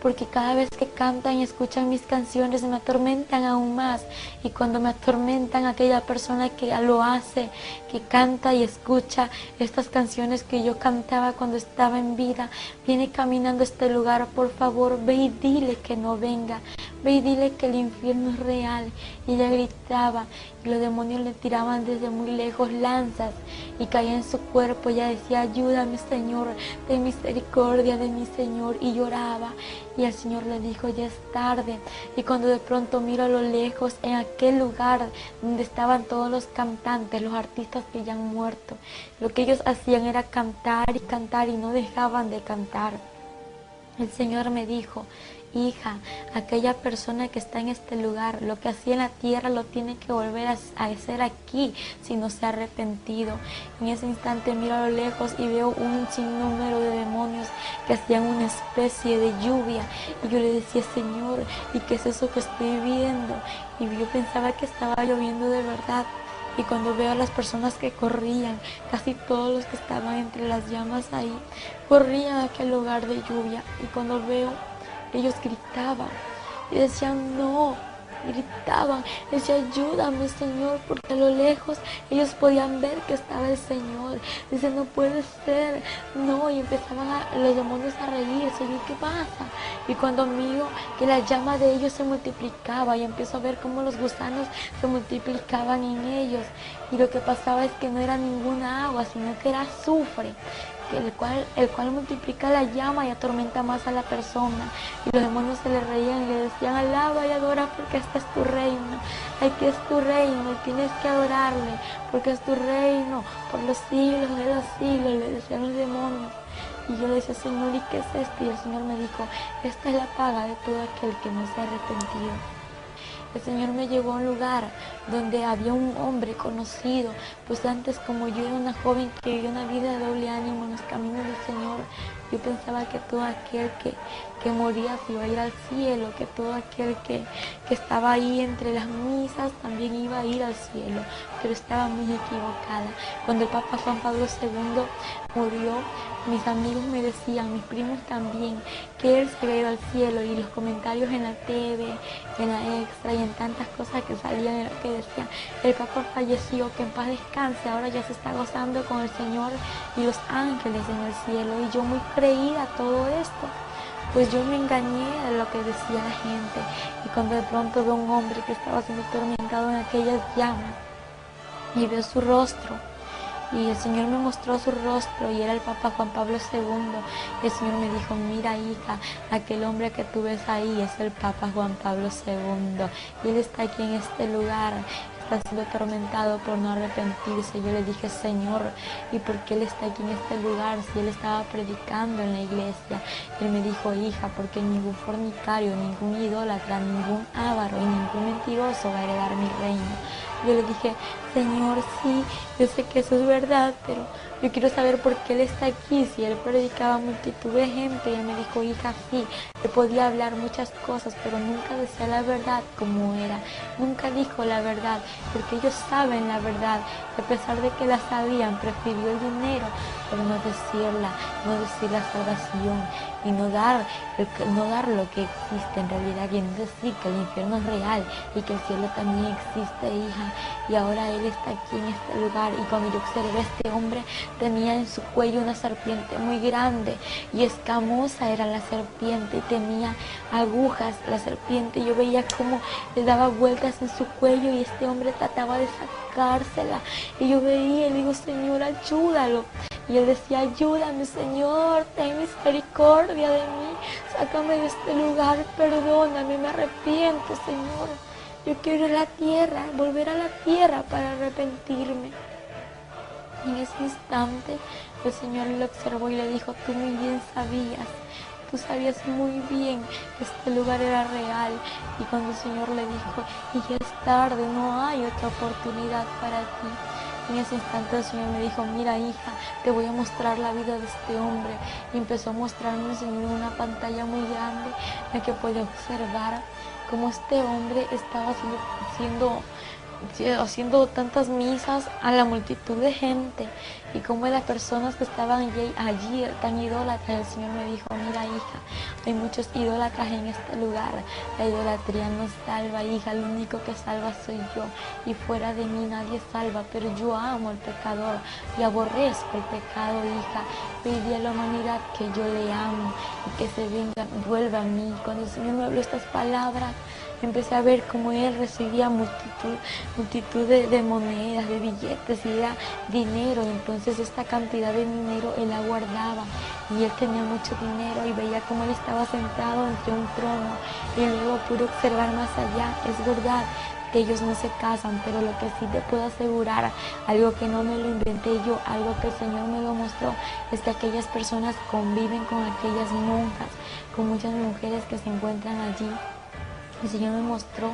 porque cada vez que cantan y escuchan mis canciones me atormentan aún más, y cuando me atormentan, aquella persona que lo hace, que canta y escucha estas canciones que yo cantaba cuando estaba en vida, viene caminando a este lugar. Por favor, ve y dile que no venga, ve y dile que el infierno es real. Y ella gritaba y los demonios le tiraban desde muy lejos lanzas y caía en su cuerpo. Ella decía, ayúdame Señor, ten misericordia de mi Señor, y lloraba. Y el Señor le dijo, ya es tarde. Y cuando de pronto miro a lo lejos, en aquel lugar donde estaban todos los cantantes, los artistas que ya han muerto, lo que ellos hacían era cantar y no dejaban de cantar. El Señor me dijo, hija, aquella persona que está en este lugar, lo que hacía en la tierra lo tiene que volver a hacer aquí si no se ha arrepentido. En ese instante miro a lo lejos y veo un sinnúmero de demonios que hacían una especie de lluvia. Y yo le decía, Señor, ¿y qué es eso que estoy viendo? Y yo pensaba que estaba lloviendo de verdad. Y cuando veo a las personas que corrían, casi todos los que estaban entre las llamas ahí, corrían a aquel lugar de lluvia. Y cuando veo, ellos gritaban y decían no, gritaban, decían ayúdame Señor, porque a lo lejos ellos podían ver que estaba el Señor. Dicen no puede ser, no, y empezaban los demonios a reírse. Y yo, ¿qué pasa? Y cuando miro que la llama de ellos se multiplicaba y empiezo a ver cómo los gusanos se multiplicaban en ellos, y lo que pasaba es que no era ninguna agua, sino que era azufre, el cual multiplica la llama y atormenta más a la persona. Y los demonios se le reían y le decían, alaba y adora porque este es tu reino, aquí es tu reino y tienes que adorarle porque es tu reino por los siglos de los siglos, le decían los demonios. Y yo le decía, Señor, ¿y qué es esto? Y el Señor me dijo, esta es la paga de todo aquel que no se ha arrepentido. El Señor me llevó a un lugar donde había un hombre conocido, pues antes, como yo era una joven que vivía una vida de doble ánimo en los caminos del Señor, yo pensaba que todo aquel que moría se iba a ir al cielo, que todo aquel que estaba ahí entre las misas también iba a ir al cielo, pero estaba muy equivocada. Cuando el Papa Juan Pablo II murió, mis amigos me decían, mis primos también, que él se había ido al cielo, y los comentarios en la TV, en la Extra y en tantas cosas que salían en lo que decían, el Papa falleció, que en paz descanse, ahora ya se está gozando con el Señor y los ángeles en el cielo. Y yo muy creída a todo esto, pues yo me engañé de lo que decía la gente. Y cuando de pronto veo un hombre que estaba siendo atormentado en aquellas llamas y veo su rostro, y el Señor me mostró su rostro y era el Papa Juan Pablo II. Y el Señor me dijo, mira hija, aquel hombre que tú ves ahí es el Papa Juan Pablo II. Y él está aquí en este lugar, está siendo atormentado por no arrepentirse. Yo le dije, Señor, ¿y por qué él está aquí en este lugar si él estaba predicando en la iglesia? Y él me dijo, hija, porque ningún fornicario, ningún idólatra, ningún avaro y ningún mentiroso va a heredar mi reino. Yo le dije, Señor, sí, yo sé que eso es verdad, pero yo quiero saber por qué él está aquí, si él predicaba a multitud de gente. Y él me dijo, hija, sí, él podía hablar muchas cosas, pero nunca decía la verdad como era, nunca dijo la verdad, porque ellos saben la verdad, y a pesar de que la sabían, prefirió el dinero, pero no decirla, no decir la salvación, y no dar lo que existe en realidad, y no decir que el infierno es real y que el cielo también existe, hija. Y ahora él está aquí en este lugar, y cuando yo observé a este hombre, tenía en su cuello una serpiente muy grande y escamosa era la serpiente, y tenía agujas la serpiente. Yo veía cómo le daba vueltas en su cuello y este hombre trataba de sacársela, y yo veía y le digo, Señor, ayúdalo. Y él decía, ayúdame Señor, ten misericordia de mí, sácame de este lugar, perdóname, me arrepiento Señor. Yo quiero ir a la tierra, volver a la tierra para arrepentirme. Y en ese instante el Señor lo observó y le dijo, tú muy bien sabías, tú sabías muy bien que este lugar era real. Y cuando el Señor le dijo, y ya es tarde, no hay otra oportunidad para ti. En ese instante el Señor me dijo, mira hija, te voy a mostrar la vida de este hombre. Y empezó a mostrarme el Señor en una pantalla muy grande en la que podía observar cómo este hombre estaba siendo haciendo tantas misas a la multitud de gente, y como las personas que estaban allí tan idólatras, el Señor me dijo: mira, hija, hay muchos idólatras en este lugar, la idolatría no salva, hija, el único que salva soy yo, y fuera de mí nadie salva, pero yo amo al pecador y aborrezco el pecado, hija. Pedí a la humanidad que yo le amo y que se venga, vuelva a mí. Cuando el Señor me habló estas palabras, empecé a ver cómo él recibía multitud de monedas, de billetes, y era dinero. Entonces esta cantidad de dinero él la guardaba, y él tenía mucho dinero, y veía cómo él estaba sentado entre un trono, y luego pude observar más allá. Es verdad que ellos no se casan, pero lo que sí te puedo asegurar, algo que no me lo inventé yo, algo que el Señor me lo mostró, es que aquellas personas conviven con aquellas monjas, con muchas mujeres que se encuentran allí. El Señor me mostró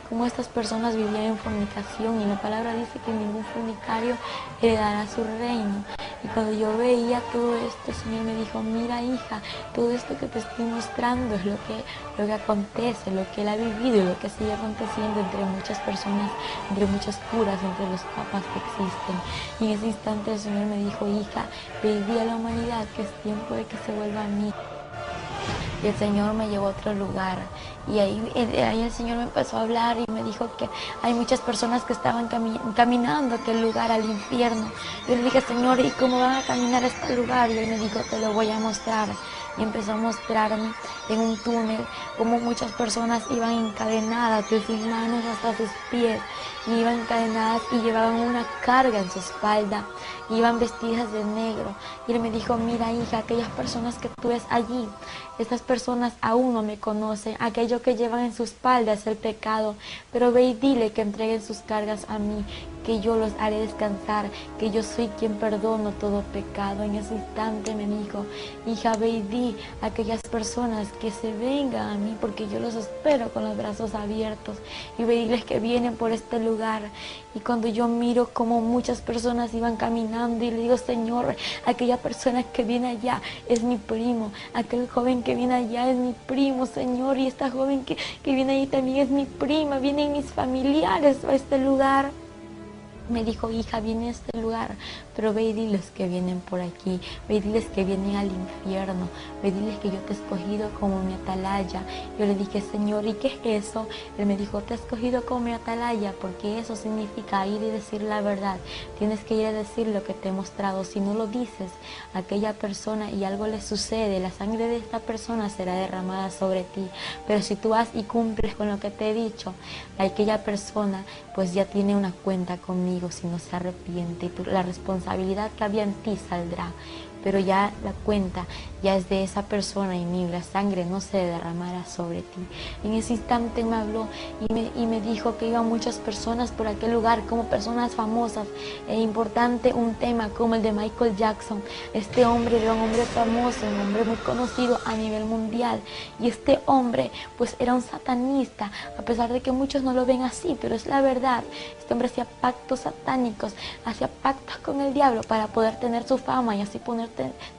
cómo estas personas vivían en fornicación, y la palabra dice que ningún fornicario heredará su reino. Y cuando yo veía todo esto, el Señor me dijo: mira, hija, todo esto que te estoy mostrando es lo que acontece, lo que Él ha vivido y lo que sigue aconteciendo entre muchas personas, entre muchas curas, entre los papas que existen. Y en ese instante el Señor me dijo: hija, pedí a la humanidad que es tiempo de que se vuelva a mí. Y el Señor me llevó a otro lugar, y ahí el Señor me empezó a hablar y me dijo que hay muchas personas que estaban caminando a aquel lugar, al infierno. Yo le dije: Señor, ¿y cómo van a caminar a este lugar? Y Él me dijo: te lo voy a mostrar. Y empezó a mostrarme en un túnel cómo muchas personas iban encadenadas de sus manos hasta sus pies, y iban encadenadas y llevaban una carga en su espalda, iban vestidas de negro. Y Él me dijo: mira, hija, aquellas personas que tú ves allí, estas personas aún no me conocen, aquello que llevan en su espalda es el pecado, pero ve y dile que entreguen sus cargas a mí, que yo los haré descansar, que yo soy quien perdono todo pecado. En ese instante me dijo: hija, ve y di a aquellas personas que se vengan a mí, porque yo los espero con los brazos abiertos, y ve y diles que vienen por este lugar. Y cuando yo miro como muchas personas iban caminando, y le digo: Señor, aquella persona que viene allá es mi primo, aquel joven que viene allá es mi primo, Señor, y esta joven que viene allí también es mi prima, vienen mis familiares a este lugar. Me dijo: hija, viene a este lugar, pero ve y diles que vienen por aquí, ve y diles que vienen al infierno, ve y diles que yo te he escogido como mi atalaya. Yo le dije: Señor, ¿y qué es eso? Él me dijo: te he escogido como mi atalaya porque eso significa ir y decir la verdad. Tienes que ir a decir lo que te he mostrado. Si no lo dices a aquella persona y algo le sucede, la sangre de esta persona será derramada sobre ti. Pero si tú vas y cumples con lo que te he dicho, aquella persona pues ya tiene una cuenta conmigo si no se arrepiente, y la responsabilidad que había en ti saldrá, pero ya la cuenta ya es de esa persona, y la sangre no se derramará sobre ti. En ese instante me habló y me dijo que iban muchas personas por aquel lugar, como personas famosas. Es importante un tema como el de Michael Jackson. Este hombre era un hombre famoso, un hombre muy conocido a nivel mundial, y este hombre pues era un satanista, a pesar de que muchos no lo ven así, pero es la verdad. Este hombre hacía pactos satánicos, hacía pactos con el diablo para poder tener su fama y así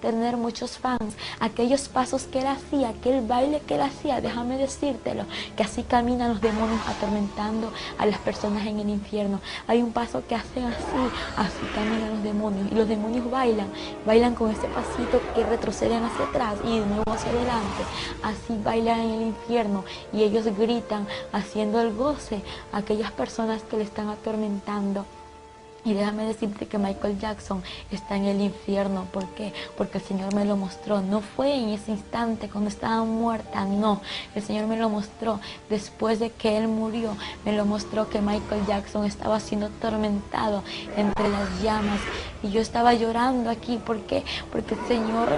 tener muchos fans. Aquellos pasos que él hacía, aquel baile que él hacía, déjame decírtelo, que así caminan los demonios atormentando a las personas en el infierno. Hay un paso que hacen así caminan los demonios, y los demonios bailan con ese pasito que retroceden hacia atrás y de nuevo hacia adelante. Así bailan en el infierno, y ellos gritan haciendo el goce a aquellas personas que le están atormentando. Y déjame decirte que Michael Jackson está en el infierno. ¿Por qué? Porque el Señor me lo mostró. No fue en ese instante cuando estaba muerta, no. El Señor me lo mostró después de que Él murió. Me lo mostró que Michael Jackson estaba siendo atormentado entre las llamas. Y yo estaba llorando aquí. ¿Por qué? Porque el Señor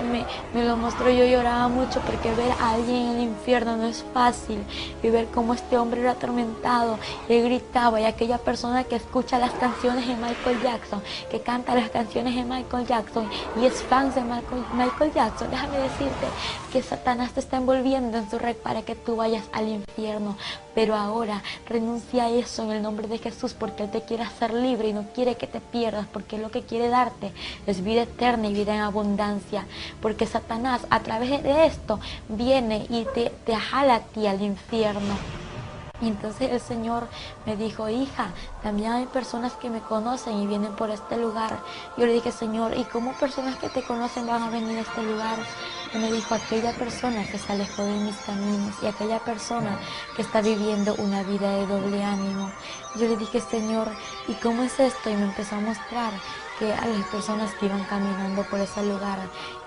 me lo mostró. Yo lloraba mucho porque ver a alguien en el infierno no es fácil. Y ver cómo este hombre era atormentado. Él gritaba, y aquella persona que escucha las canciones de Michael Jackson, que canta las canciones de Michael Jackson y es fan de Michael Jackson, déjame decirte que Satanás te está envolviendo en su red para que tú vayas al infierno. Pero ahora renuncia a eso en el nombre de Jesús, porque Él te quiere hacer libre y no quiere que te pierdas, porque lo que quiere darte es vida eterna y vida en abundancia. Porque Satanás a través de esto viene y te jala a ti al infierno. Y entonces el Señor me dijo, hija, también hay personas que me conocen y vienen por este lugar. Yo le dije, Señor, ¿y cómo personas que te conocen van a venir a este lugar? Y me dijo, aquella persona que se alejó de mis caminos y aquella persona que está viviendo una vida de doble ánimo. Y yo le dije, Señor, ¿y cómo es esto? Y me empezó a mostrar que a las personas que iban caminando por ese lugar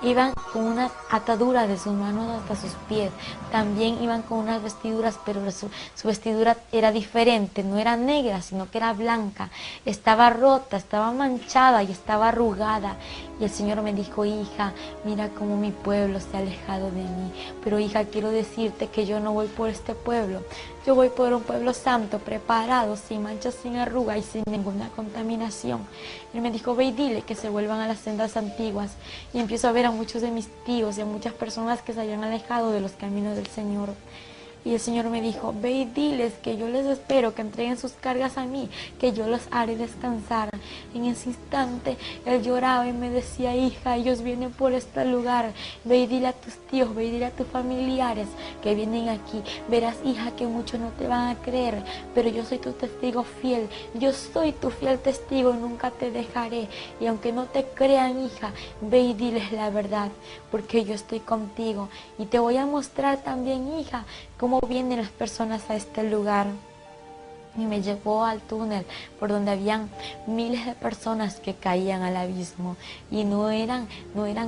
iban con una atadura de sus manos hasta sus pies, también iban con unas vestiduras, pero su vestidura era diferente, no era negra, sino que era blanca, estaba rota, estaba manchada y estaba arrugada. Y el Señor me dijo, hija, mira cómo mi pueblo se ha alejado de mí, pero hija, quiero decirte que yo no voy por este pueblo, yo voy por un pueblo santo, preparado, sin manchas, sin arruga y sin ninguna contaminación. Él me dijo, ve y dile que se vuelvan a las sendas antiguas. Y empiezo a ver a muchos de mis tíos y a muchas personas que se habían alejado de los caminos del Señor. Y el Señor me dijo, ve y diles que yo les espero, que entreguen sus cargas a mí, que yo los haré descansar. En ese instante él lloraba y me decía, hija, ellos vienen por este lugar, ve y dile a tus tíos, ve y dile a tus familiares que vienen aquí. Verás, hija, que muchos no te van a creer, pero yo soy tu testigo fiel, yo soy tu fiel testigo y nunca te dejaré. Y aunque no te crean, hija, ve y diles la verdad, porque yo estoy contigo. Y te voy a mostrar también, hija, cómo vienen las personas a este lugar. Y me llevó al túnel por donde habían miles de personas que caían al abismo. Y no eran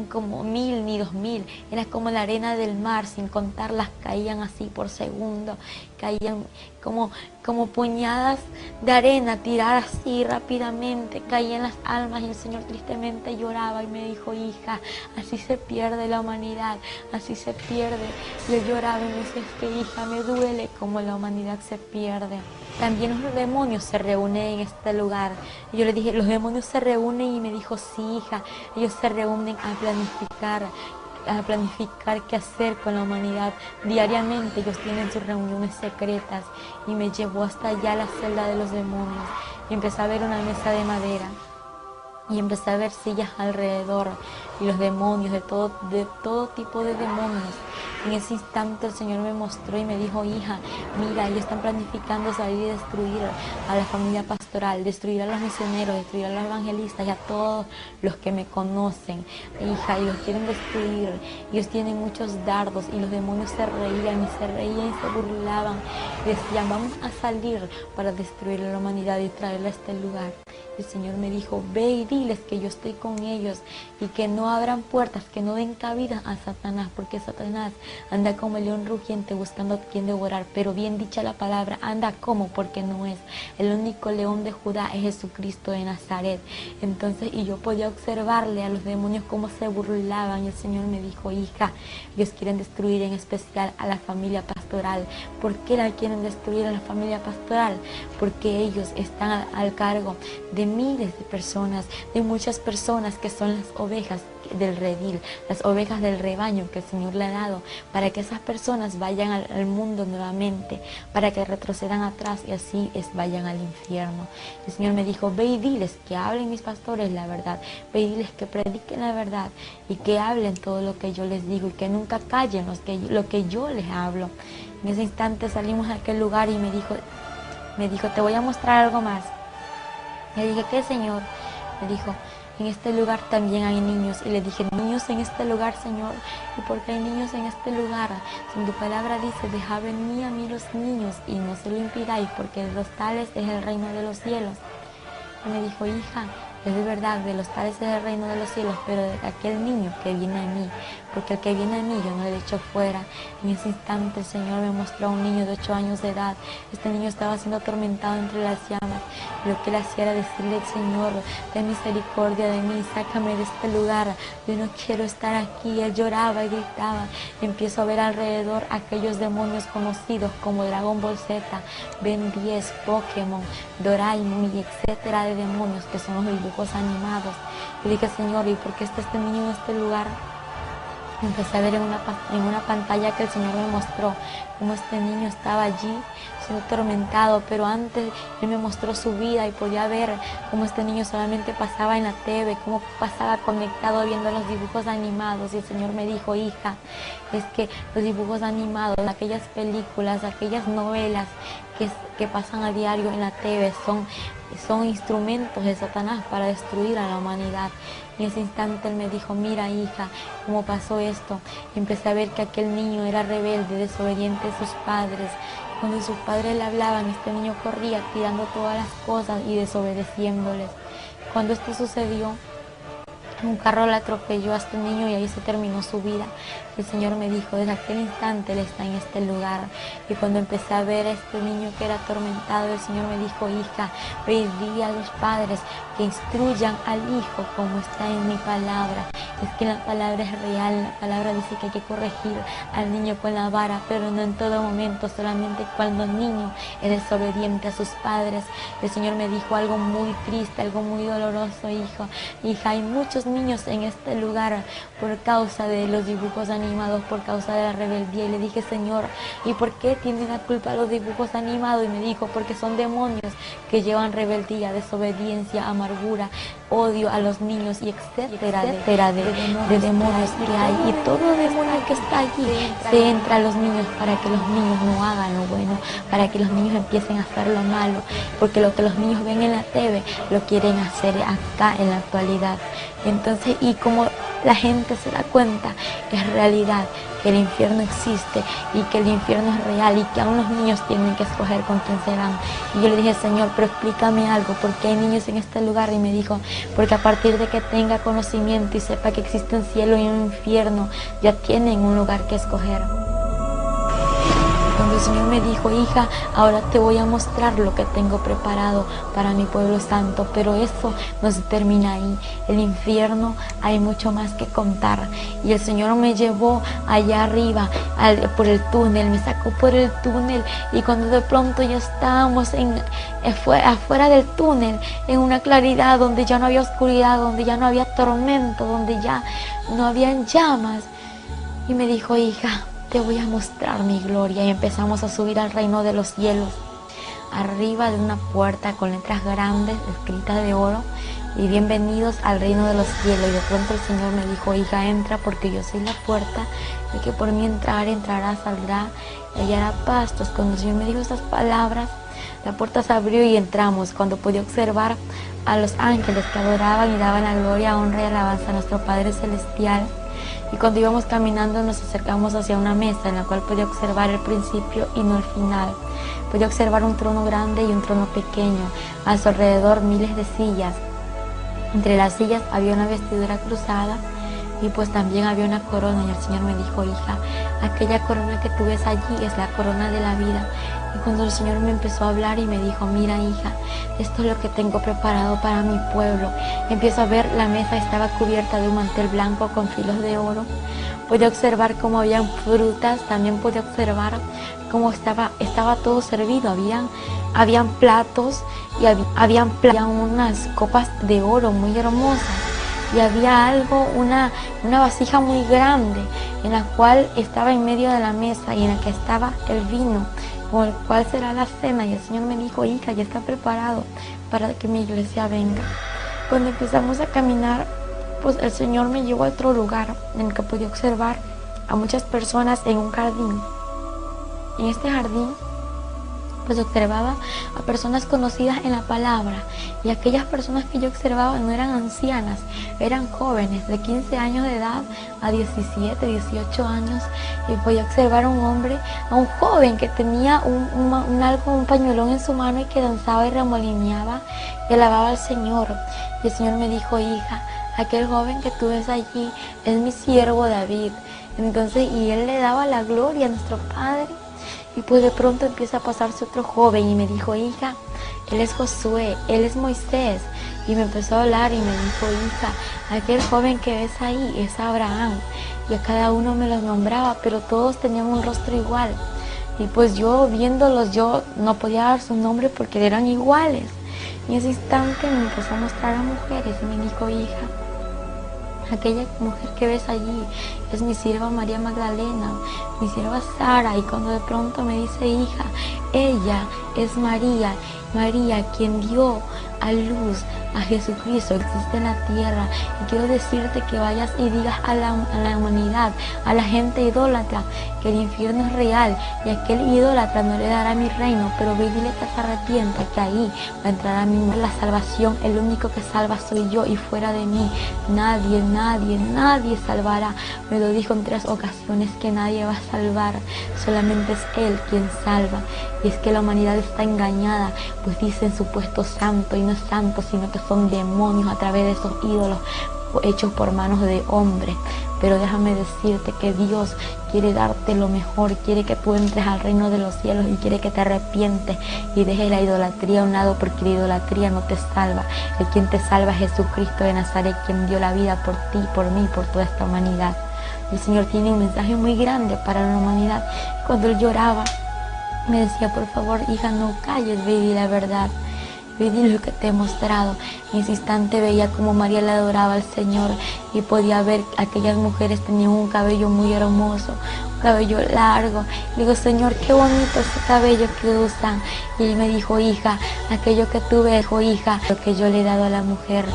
como 1000 ni 2000, era como la arena del mar, sin contarlas, caían así por segundo, caían como puñadas de arena, tirar así rápidamente, caían las almas. Y el Señor tristemente lloraba y me dijo, hija, así se pierde la humanidad, así se pierde. Yo lloraba y me decía, es que hija, me duele como la humanidad se pierde. También los demonios se reúnen en este lugar. Y yo le dije, los demonios se reúnen, y me dijo, sí, hija, ellos se reúnen a planificar qué hacer con la humanidad. Diariamente ellos tienen sus reuniones secretas. Y me llevó hasta allá a la celda de los demonios y empecé a ver una mesa de madera y empecé a ver sillas alrededor y los demonios, de todo tipo de demonios. En ese instante el Señor me mostró y me dijo, hija, mira, ellos están planificando salir y destruir a la familia pastoral, destruir a los misioneros, destruir a los evangelistas y a todos los que me conocen. Hija, ellos quieren destruir, ellos tienen muchos dardos. Y los demonios se reían y se burlaban y decían, vamos a salir para destruir a la humanidad y traerla a este lugar. El Señor me dijo, ve y diles que yo estoy con ellos y que no abran puertas, que no den cabida a Satanás, porque Satanás anda como el león rugiente buscando a quien devorar. Pero bien dicha la palabra, anda como, porque no es. El único león de Judá es Jesucristo de Nazaret. Entonces, y yo podía observarle a los demonios cómo se burlaban. Y el Señor me dijo, hija, ellos quieren destruir en especial a la familia pastoral. ¿Por qué la quieren destruir a la familia pastoral? Porque ellos están al cargo de miles de personas, de muchas personas que son las ovejas del redil, las ovejas del rebaño que el Señor le ha dado, para que esas personas vayan al mundo nuevamente, para que retrocedan atrás y así vayan al infierno. El Señor me dijo, ve y diles que hablen mis pastores la verdad, ve y diles que prediquen la verdad y que hablen todo lo que yo les digo y que nunca callen lo que yo les hablo. En ese instante salimos a aquel lugar y me dijo, te voy a mostrar algo más. Le dije, ¿qué, Señor? Me dijo, en este lugar también hay niños. Y le dije, niños en este lugar, Señor. ¿Y por qué hay niños en este lugar? Si tu palabra dice, dejad venir a mí los niños y no se lo impidáis, porque de los tales es el reino de los cielos. Y me dijo, hija, es de verdad, de los tales es el reino de los cielos, pero de aquel niño que viene a mí, porque el que viene a mí yo no le echo fuera. En ese instante el Señor me mostró a un niño de 8 años de edad. Este niño estaba siendo atormentado entre las llamas. Lo que él hacía era decirle al Señor, ten misericordia de mí, sácame de este lugar, yo no quiero estar aquí. Él lloraba y gritaba. Empiezo a ver alrededor aquellos demonios conocidos como Dragon Ball Z, Ben 10, Pokémon, Doraemon y etcétera de demonios que son los dibujos animados. Y dije, Señor, ¿y por qué está este niño en este lugar? Empecé a ver en una pantalla que el Señor me mostró cómo este niño estaba allí siendo atormentado, pero antes Él me mostró su vida y podía ver cómo este niño solamente pasaba en la TV, cómo pasaba conectado viendo los dibujos animados. Y el Señor me dijo, hija, es que los dibujos animados, aquellas películas, aquellas novelas que pasan a diario en la TV son instrumentos de Satanás para destruir a la humanidad. En ese instante él me dijo, mira hija, cómo pasó esto. Y empecé a ver que aquel niño era rebelde, desobediente a sus padres. Cuando sus padres le hablaban, este niño corría tirando todas las cosas y desobedeciéndoles. Cuando esto sucedió, un carro le atropelló a este niño y ahí se terminó su vida. El Señor me dijo, desde aquel instante Él está en este lugar. Y cuando empecé a ver a este niño que era atormentado, el Señor me dijo, hija, ve y di a los padres que instruyan al hijo como está en mi palabra. Es que la palabra es real, la palabra dice que hay que corregir al niño con la vara, pero no en todo momento, solamente cuando el niño es desobediente a sus padres. El Señor me dijo algo muy triste, algo muy doloroso, hijo. Hija, hay muchos niños en este lugar por causa de los dibujos animados, por causa de la rebeldía. Y le dije, Señor, ¿y por qué tienen la culpa los dibujos animados? Y me dijo, porque son demonios que llevan rebeldía, desobediencia, amargura, odio a los niños y etcétera de demonios que hay. Y todo demonio que está allí se entra a los niños para que los niños no hagan lo bueno, para que los niños empiecen a hacer lo malo, porque lo que los niños ven en la TV lo quieren hacer acá en la actualidad. Entonces, y como la gente se da cuenta que es realidad, que el infierno existe y que el infierno es real y que aún los niños tienen que escoger con quién se van. Y yo le dije, Señor, pero explícame algo, porque hay niños en este lugar. Y me dijo, porque a partir de que tenga conocimiento y sepa que existe un cielo y un infierno, ya tienen un lugar que escoger. Cuando el Señor me dijo, hija, ahora te voy a mostrar lo que tengo preparado para mi pueblo santo, pero eso no se termina ahí. El infierno hay mucho más que contar. Y el Señor me llevó allá arriba por el túnel, me sacó por el túnel, y cuando de pronto ya estábamos afuera del túnel, en una claridad donde ya no había oscuridad, donde ya no había tormento, donde ya no habían llamas, y me dijo, hija, te voy a mostrar mi gloria. Y empezamos a subir al reino de los cielos, arriba de una puerta con letras grandes escritas de oro, y bienvenidos al reino de los cielos. Y de pronto el Señor me dijo, hija, entra, porque yo soy la puerta, y que por mí entrará, saldrá y hallará pastos. Cuando el Señor me dijo estas palabras, la puerta se abrió y entramos. Cuando pude observar a los ángeles que adoraban y daban la gloria, honra y alabanza a nuestro Padre Celestial. Y cuando íbamos caminando nos acercamos hacia una mesa en la cual podía observar el principio y no el final. Podía observar un trono grande y un trono pequeño, a su alrededor miles de sillas. Entre las sillas había una vestidura cruzada y pues también había una corona. Y el Señor me dijo, hija, aquella corona que tú ves allí es la corona de la vida. Y cuando el Señor me empezó a hablar y me dijo, mira hija, esto es lo que tengo preparado para mi pueblo. Empiezo a ver, la mesa estaba cubierta de un mantel blanco con filos de oro. Pude observar cómo habían frutas, también pude observar cómo estaba todo servido. Habían platos y habían unas copas de oro muy hermosas. Y había una vasija muy grande en la cual estaba en medio de la mesa y en la que estaba el vino, con el cual será la cena. Y el Señor me dijo, hija, ya está preparado para que mi iglesia venga. Cuando empezamos a caminar, pues el Señor me llevó a otro lugar en el que podía observar a muchas personas en un jardín. En este jardín pues observaba a personas conocidas en la palabra, y aquellas personas que yo observaba no eran ancianas, eran jóvenes de 15 años de edad a 17, 18 años, y podía observar a un joven que tenía un pañuelón en su mano y que danzaba y remolineaba y alababa al Señor. Y el Señor me dijo, hija, aquel joven que tú ves allí es mi siervo David. Entonces, y él le daba la gloria a nuestro Padre. Y pues de pronto empieza a pasarse otro joven y me dijo, hija, él es Josué, él es Moisés. Y me empezó a hablar y me dijo, hija, aquel joven que ves ahí es Abraham. Y a cada uno me los nombraba, pero todos tenían un rostro igual. Y pues yo viéndolos, yo no podía dar su nombre porque eran iguales. Y en ese instante me empezó a mostrar a mujeres y me dijo, hija, aquella mujer que ves allí es mi sierva María Magdalena, mi sierva Sara. Y cuando de pronto me dice, hija, ella es María, quien dio a luz a Jesucristo, existe en la tierra. Y quiero decirte que vayas y digas a la humanidad, a la gente idólatra, que el infierno es real y aquel idólatra no le dará mi reino, pero ve y dile que se arrepienta, que ahí va a entrar a mí la salvación. El único que salva soy yo, y fuera de mí nadie salvará. Me lo dijo en 3 ocasiones que nadie va a salvar, solamente es Él quien salva. Y es que la humanidad está engañada, pues dicen supuesto santo y no es santo, sino que son demonios a través de esos ídolos hechos por manos de hombres. Pero déjame decirte que Dios quiere darte lo mejor, quiere que tú entres al reino de los cielos y quiere que te arrepientes y dejes la idolatría a un lado, porque la idolatría no te salva. El quien te salva es Jesucristo de Nazaret, quien dio la vida por ti, por mí, por toda esta humanidad. El Señor tiene un mensaje muy grande para la humanidad. Cuando Él lloraba, me decía: por favor, hija, no calles, ve y di la verdad. Ve y di lo que te he mostrado. En ese instante veía como María le adoraba al Señor y podía ver aquellas mujeres tenían un cabello muy hermoso, un cabello largo. Le digo: Señor, qué bonito ese cabello que usan. Y Él me dijo: hija, aquello que tú ves, hija, lo que yo le he dado a la mujer.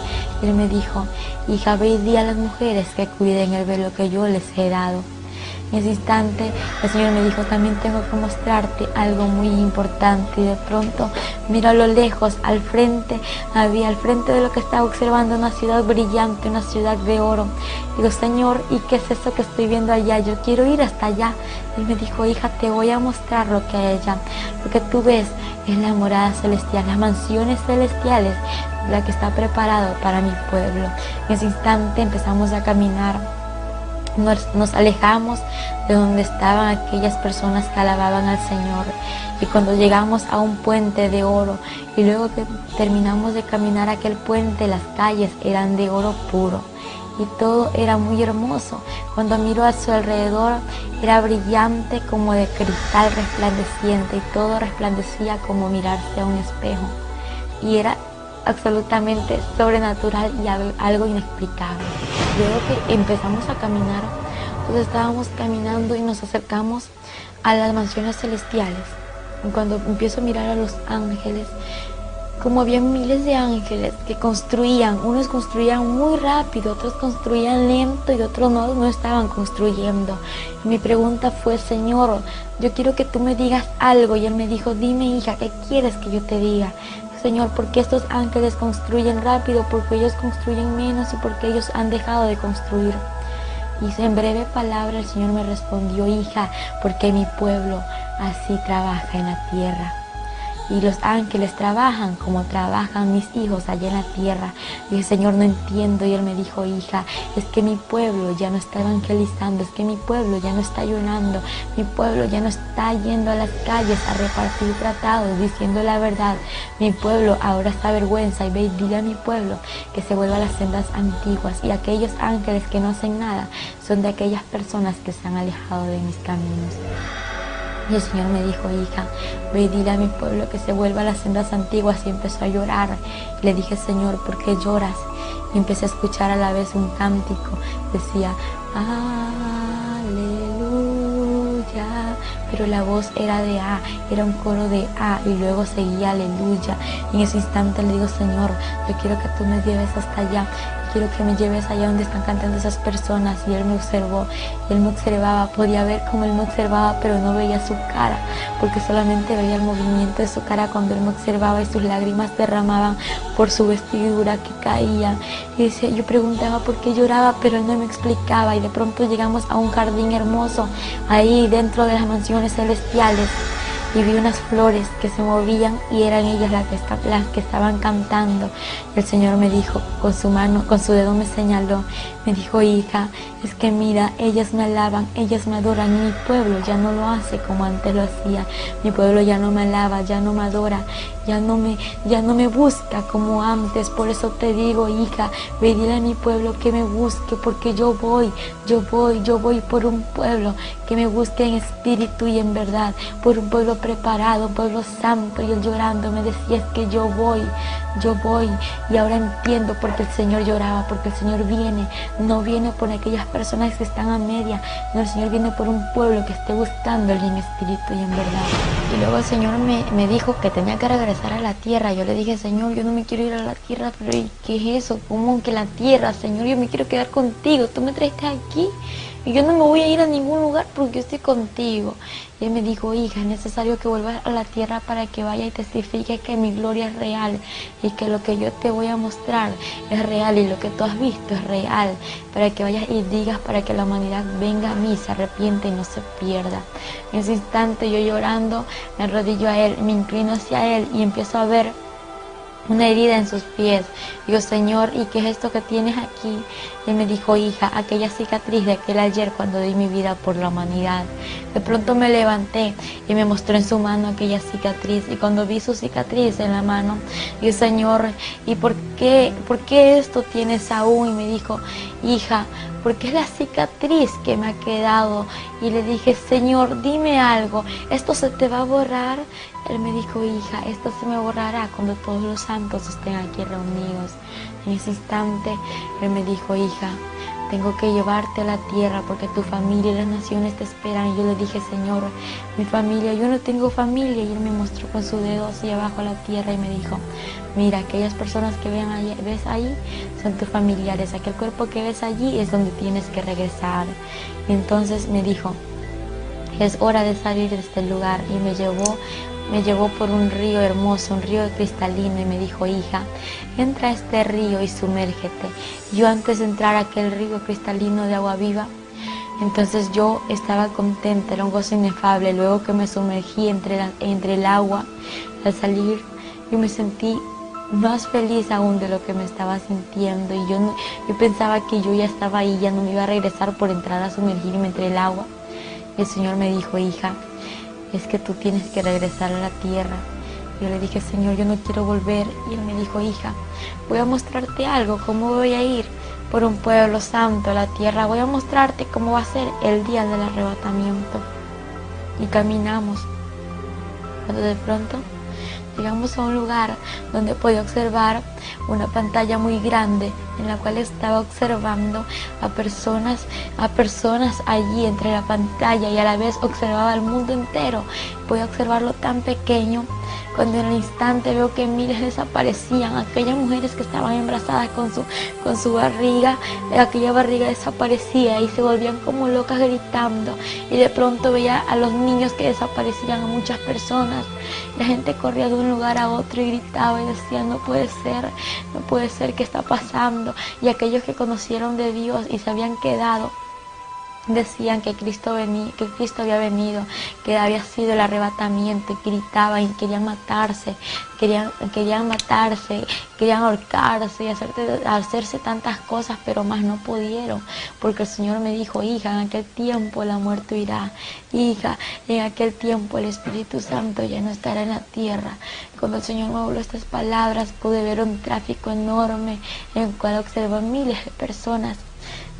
Y Él me dijo: hija, ve y di a las mujeres que cuiden el velo que yo les he dado. En ese instante el Señor me dijo: también tengo que mostrarte algo muy importante. Y de pronto miro a lo lejos, al frente de lo que estaba observando, una ciudad brillante, una ciudad de oro. Digo: Señor, ¿y qué es eso que estoy viendo allá? Yo quiero ir hasta allá. Él me dijo: hija, te voy a mostrar lo que hay allá. Lo que tú ves es la morada celestial, las mansiones celestiales, la que está preparado para mi pueblo. En ese instante empezamos a caminar. Nos alejamos de donde estaban aquellas personas que alababan al Señor, y cuando llegamos a un puente de oro, y luego que terminamos de caminar aquel puente, las calles eran de oro puro y todo era muy hermoso. Cuando miro a su alrededor, era brillante como de cristal resplandeciente, y todo resplandecía como mirarse a un espejo, y era absolutamente sobrenatural y algo inexplicable. Luego que empezamos a caminar, pues estábamos caminando y nos acercamos a las mansiones celestiales. Y cuando empiezo a mirar a los ángeles, como había miles de ángeles que construían, unos construían muy rápido, otros construían lento y otros no estaban construyendo. Y mi pregunta fue: Señor, yo quiero que tú me digas algo. Y Él me dijo: dime, hija, ¿qué quieres que yo te diga? Señor, ¿por qué estos ángeles construyen rápido? Porque ellos construyen menos y porque ellos han dejado de construir. Y en breve palabra el Señor me respondió: hija, porque mi pueblo así trabaja en la tierra. Y los ángeles trabajan como trabajan mis hijos allá en la tierra. Y dije: Señor, no entiendo. Y Él me dijo: hija, es que mi pueblo ya no está evangelizando, es que mi pueblo ya no está llorando, mi pueblo ya no está yendo a las calles a repartir tratados diciendo la verdad. Mi pueblo ahora está avergüenza, y ve y dile a mi pueblo que se vuelva a las sendas antiguas. Y aquellos ángeles que no hacen nada son de aquellas personas que se han alejado de mis caminos. Y el Señor me dijo: hija, ve y dile a mi pueblo que se vuelva a las sendas antiguas. Y empezó a llorar. Y le dije: Señor, ¿por qué lloras? Y empecé a escuchar a la vez un cántico. Decía: aleluya. Pero la voz era de A, era un coro de A, y luego seguía aleluya. Y en ese instante le digo: Señor, yo quiero que tú me lleves hasta allá. Quiero que me lleves allá donde están cantando esas personas. Y Él me observó, y Él me observaba. Podía ver cómo Él me observaba, pero no veía su cara, porque solamente veía el movimiento de su cara cuando Él me observaba, y sus lágrimas derramaban por su vestidura que caía. Y decía, yo preguntaba por qué lloraba, pero Él no me explicaba. Y de pronto llegamos a un jardín hermoso, ahí dentro de las mansiones celestiales. Y vi unas flores que se movían, y eran ellas las que estaban cantando. Y el Señor me dijo, con su mano, con su dedo me señaló, me dijo: hija, es que mira, ellas me alaban, ellas me adoran, y mi pueblo ya no lo hace como antes lo hacía. Mi pueblo ya no me alaba, ya no me adora, ya no me busca como antes. Por eso te digo, hija, ve y dile a mi pueblo que me busque, porque yo voy por un pueblo que me busque en espíritu y en verdad, por un pueblo preparado, un pueblo santo. Y Él llorando me decía: es que yo voy yo voy y ahora entiendo por qué el Señor lloraba, porque el Señor no viene por aquellas personas que están a media, no, el Señor viene por un pueblo que esté buscándole en espíritu y en verdad. Y luego el Señor me dijo que tenía que regresar a la tierra. Yo le dije, Señor, yo no me quiero ir a la tierra, pero ¿qué es eso? ¿Cómo que la tierra, Señor? Yo me quiero quedar contigo, tú me traiste aquí y yo no me voy a ir a ningún lugar porque yo estoy contigo. Y él me dijo, hija, es necesario que vuelvas a la tierra para que vaya y testifique que mi gloria es real y que lo que yo te voy a mostrar es real y lo que tú has visto es real, para que vayas y digas, para que la humanidad venga a mí, se arrepiente y no se pierda. En ese instante yo llorando me arrodillo a él, me inclino hacia él y empiezo a ver una herida en sus pies. Digo, Señor, ¿y qué es esto que tienes aquí? Y él me dijo, hija, aquella cicatriz de aquel ayer cuando di mi vida por la humanidad. De pronto me levanté y me mostró en su mano aquella cicatriz. Y cuando vi su cicatriz en la mano, dije, Señor, ¿y por qué esto tienes aún? Y me dijo, hija, porque es la cicatriz que me ha quedado. Y le dije, Señor, dime algo, ¿esto se te va a borrar? Él me dijo, hija, esto se me borrará cuando todos los santos estén aquí reunidos. En ese instante, él me dijo, hija, tengo que llevarte a la tierra porque tu familia y las naciones te esperan. Y yo le dije, Señor, mi familia, yo no tengo familia. Y él me mostró con su dedo hacia abajo a la tierra y me dijo, mira, aquellas personas que ves ahí son tus familiares. Aquel cuerpo que ves allí es donde tienes que regresar. Y entonces me dijo, es hora de salir de este lugar. Y me llevó por un río hermoso, un río cristalino, y me dijo, hija, entra a este río y sumérgete. Yo antes de entrar a aquel río cristalino de agua viva, entonces yo estaba contenta, era un gozo inefable. Luego que me sumergí entre el agua, al salir, yo me sentí más feliz aún de lo que me estaba sintiendo. Y yo pensaba que yo ya estaba ahí, ya no me iba a regresar por entrar a sumergirme entre el agua. Y el Señor me dijo, hija, es que tú tienes que regresar a la tierra. Yo le dije, Señor, yo no quiero volver. Y él me dijo, hija, voy a mostrarte algo, cómo voy a ir por un pueblo santo a la tierra. Voy a mostrarte cómo va a ser el día del arrebatamiento. Y caminamos. Cuando de pronto llegamos a un lugar donde podía observar una pantalla muy grande en la cual estaba observando a personas allí entre la pantalla, y a la vez observaba el mundo entero. Podía observarlo tan pequeño cuando en el instante veo que miles desaparecían, aquellas mujeres que estaban embarazadas con su barriga, aquella barriga desaparecía y se volvían como locas gritando, y de pronto veía a los niños que desaparecían, a muchas personas. La gente corría de un lugar a otro y gritaba y decía, no puede ser, ¿qué está pasando? Y aquellos que conocieron de Dios y se habían quedado, decían que Cristo había venido, que había sido el arrebatamiento, y gritaban y querían matarse, querían ahorcarse y hacerse tantas cosas, pero más no pudieron, porque el Señor me dijo, hija, en aquel tiempo la muerte irá, hija, en aquel tiempo el Espíritu Santo ya no estará en la tierra. Cuando el Señor me habló estas palabras, pude ver un tráfico enorme en el cual observé miles de personas.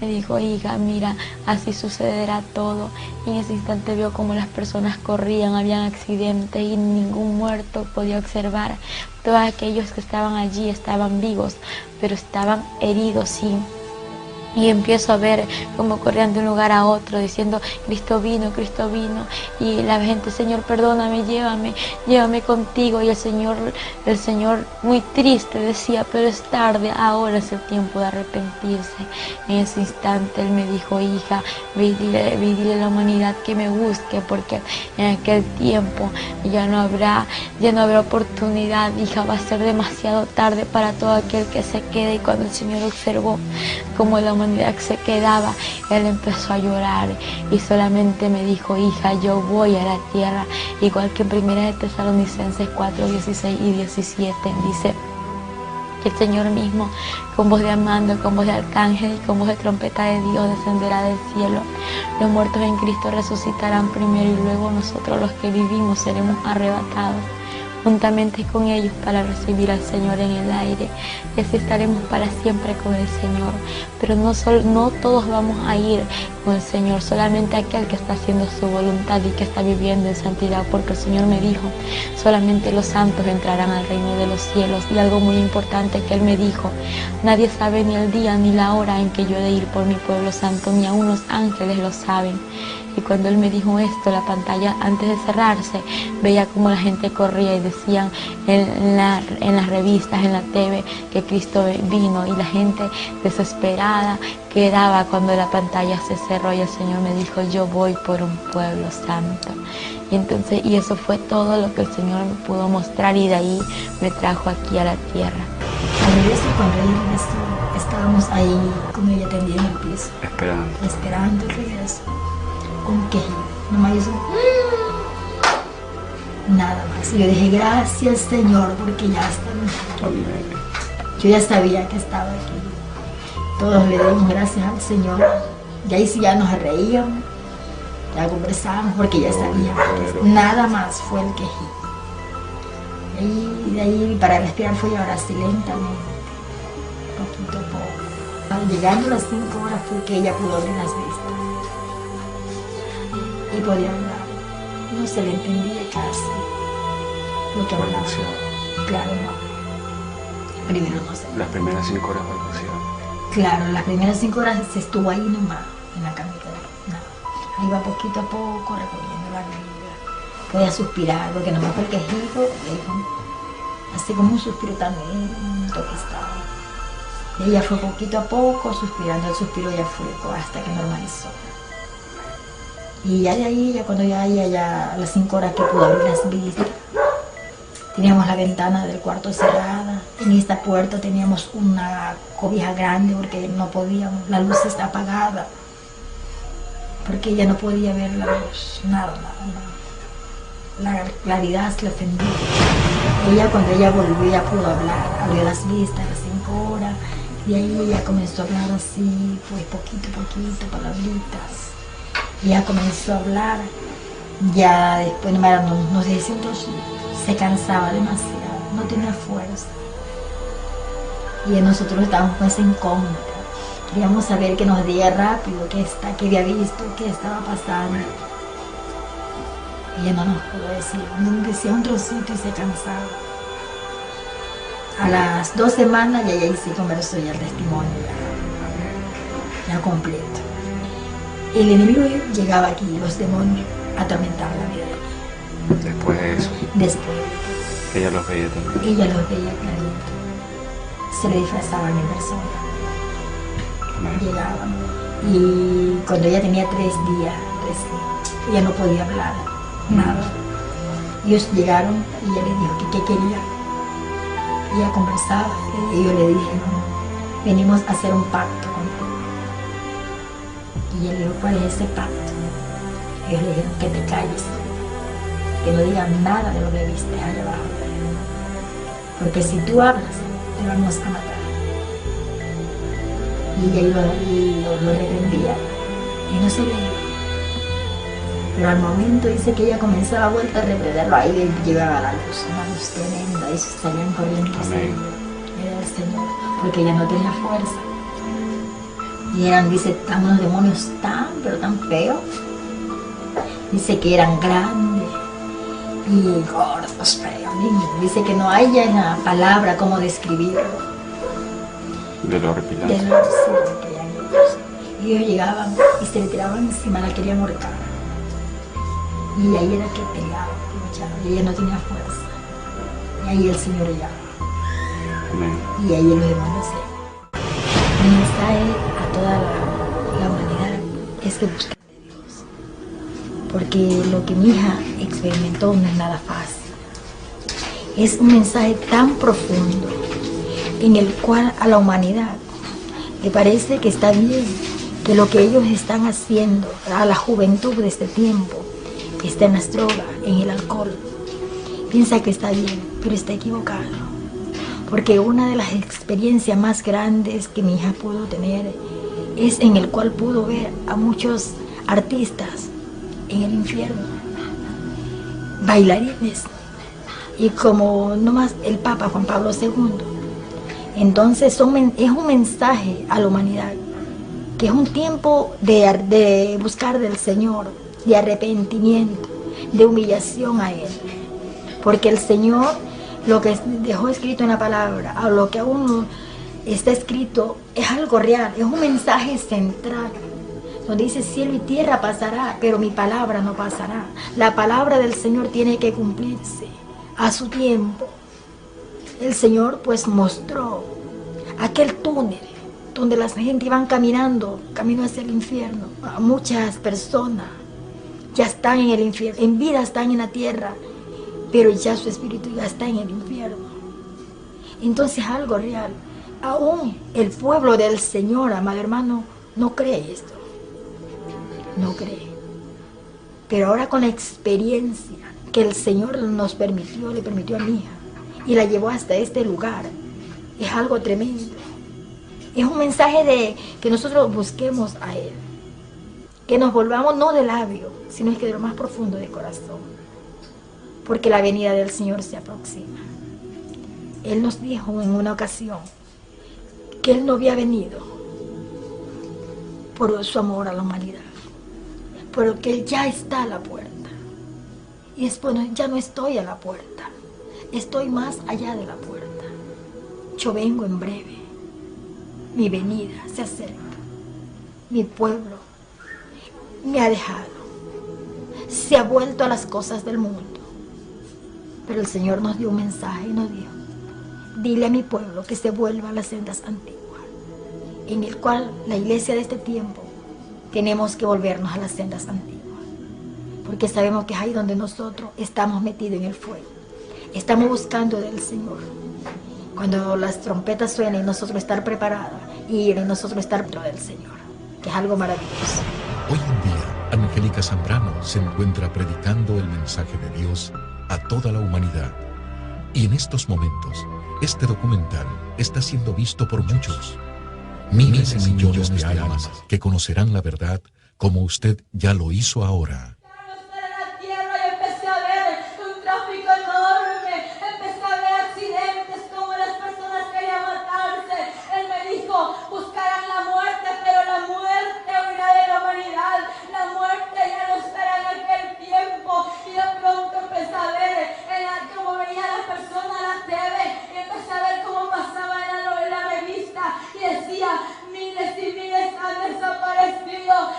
Me dijo, hija, mira, así sucederá todo. Y en ese instante vio como las personas corrían, habían accidentes y ningún muerto podía observar. Todos aquellos que estaban allí estaban vivos, pero estaban heridos, sí. Y empiezo a ver cómo corrían de un lugar a otro diciendo, Cristo vino. Y la gente, Señor, perdóname, llévame contigo. Y el Señor muy triste decía, pero es tarde, ahora es el tiempo de arrepentirse. En ese instante Él me dijo, hija, ve y dile a la humanidad que me busque, porque en aquel tiempo ya no habrá oportunidad, hija, va a ser demasiado tarde para todo aquel que se quede. Y cuando el Señor observó cómo la humanidad se quedaba, Él empezó a llorar y solamente me dijo, hija, yo voy a la tierra, igual que en 1 de Tesalonicenses 4, 16 y 17 dice que el Señor mismo, con voz de mando, con voz de arcángel y con voz de trompeta de Dios, descenderá del cielo. Los muertos en Cristo resucitarán primero y luego nosotros, los que vivimos, seremos arrebatados. juntamente con ellos para recibir al Señor en el aire. Y así estaremos para siempre con el Señor. Pero no todos vamos a ir con el Señor, solamente aquel que está haciendo su voluntad y que está viviendo en santidad, porque el Señor me dijo, solamente los santos entrarán al reino de los cielos. Y algo muy importante que Él me dijo, nadie sabe ni el día ni la hora en que yo he de ir por mi pueblo santo, ni aun los ángeles lo saben. Y cuando Él me dijo esto, la pantalla antes de cerrarse, veía como la gente corría y decían en las revistas, en la TV, que Cristo vino, y la gente desesperada quedaba cuando la pantalla se cerró y el Señor me dijo, yo voy por un pueblo santo. Y eso fue todo lo que el Señor me pudo mostrar, y de ahí me trajo aquí a la tierra. Al regreso, cuando él regresó, estábamos ahí con ella tendida en el piso, esperando el regreso. Un quejido, nomás hizo nada más. Y yo dije, gracias Señor, porque ya está aquí. Yo ya sabía que estaba aquí. Todos le dimos gracias al Señor. Y ahí sí ya nos reíamos, ya conversábamos, porque ya sabíamos. Nada más fue el quejido. Y de ahí para respirar fue ahora así lentamente, poquito a poco. Llegando a las 5 horas fue que ella pudo abrir las vistas. Y podía hablar. No se le entendía casi lo que hablaba. Claro, no. Primero no sé. Las primeras 5 horas balbuceaba. Claro, las primeras 5 horas se estuvo ahí nomás, en la camita. No. Ahí va poquito a poco recogiendo la vida. Podía suspirar, porque nomás fue el quejido, así como un suspiro tan lento que estaba. Y ella fue poquito a poco suspirando, el suspiro ya fue hasta que normalizó. Y ya de ahí, ya cuando ya a las 5 horas que pudo abrir las vistas, teníamos la ventana del cuarto cerrada. En esta puerta teníamos una cobija grande porque no podíamos, la luz está apagada. Porque ella no podía ver la luz, nada. La claridad se le ofendía. Ella, cuando ella volvió, ya pudo hablar, abrió las vistas a las 5 horas. Y ahí ella comenzó a hablar así, pues poquito, palabritas. Y ya comenzó a hablar, ya después no sé si se cansaba demasiado, no tenía fuerza. Y nosotros estábamos con esa incógnita, queríamos saber que nos diera rápido qué había visto, qué estaba pasando. Y ella no nos pudo decir, decía un trocito y se cansaba. A las 2 semanas ya ahí sí conversó ya el testimonio, ya completo. El enemigo llegaba aquí, los demonios atormentaban la vida de ella. Después de eso. Después. Ella los veía también. Ella los veía clarito. Se le disfrazaban en persona. Llegaban. Y cuando ella tenía 3 días, ella no podía hablar, nada. Ellos llegaron y ella le dijo que qué quería. Ella conversaba y yo le dije, venimos a hacer un pacto contigo. Y él le dijo, ¿cuál es ese pacto? Ellos le dijeron, que te calles, que no digas nada de lo que viste allá abajo. Porque si tú hablas, te vamos a matar. Y él lo reprendía y no se le iba. Pero al momento dice que ella comenzaba a vuelta a reprenderlo, ahí le llegaba la luz, una luz tremenda, y salían corriendo. Era el Señor, porque ella no tenía fuerza. Y eran, dice, unos demonios pero tan feos. Dice que eran grandes y gordos, feos. Dice que no hay ya una palabra como describirlo. De lo horripilante. De lo horripilante que eran ellos. Y ellos llegaban y se le tiraban encima, la querían ahorcar. Y ahí era que peleaba, y ella no tenía fuerza. Y ahí el Señor llegaba. Y ahí los demonios se. Mi mensaje a toda la humanidad es que busquen de Dios, porque lo que mi hija experimentó no es nada fácil. Es un mensaje tan profundo en el cual a la humanidad le parece que está bien, que lo que ellos están haciendo a la juventud de este tiempo está en las drogas, en el alcohol. Piensa que está bien, pero está equivocado. Porque una de las experiencias más grandes que mi hija pudo tener es en el cual pudo ver a muchos artistas en el infierno, bailarines y como nomás el Papa Juan Pablo II. Entonces es un mensaje a la humanidad, que es un tiempo de buscar del Señor, de arrepentimiento, de humillación a Él. Porque el Señor, lo que dejó escrito en la palabra, a lo que aún está escrito, es algo real, es un mensaje central, donde dice cielo y tierra pasará, pero mi palabra no pasará. La palabra del Señor tiene que cumplirse a su tiempo. El Señor pues mostró aquel túnel donde la gente iban caminando, camino hacia el infierno. Muchas personas ya están en el infierno, en vida están en la tierra, pero ya su espíritu ya está en el infierno. Entonces algo real. Aún el pueblo del Señor, amado hermano, no cree esto. No cree. Pero ahora con la experiencia que el Señor nos permitió, le permitió a mi hija, y la llevó hasta este lugar, es algo tremendo. Es un mensaje de que nosotros busquemos a Él. Que nos volvamos no de labio, sino es que de lo más profundo de corazón. Porque la venida del Señor se aproxima. Él nos dijo en una ocasión que Él no había venido por su amor a la humanidad, pero que Él ya está a la puerta. Y después ya no estoy a la puerta, estoy más allá de la puerta. Yo vengo en breve, mi venida se acerca, mi pueblo me ha dejado, se ha vuelto a las cosas del mundo. Pero el Señor nos dio un mensaje y nos dijo, dile a mi pueblo que se vuelva a las sendas antiguas, en el cual la iglesia de este tiempo tenemos que volvernos a las sendas antiguas, porque sabemos que es ahí donde nosotros estamos metidos en el fuego, estamos buscando del Señor. Cuando las trompetas suenen, nosotros estar preparados y nosotros estar dentro del Señor, que es algo maravilloso. Hoy en día, Angélica Zambrano se encuentra predicando el mensaje de Dios a toda la humanidad. Y en estos momentos, este documental está siendo visto por muchos. Miles y millones de almas que conocerán la verdad como usted ya lo hizo ahora.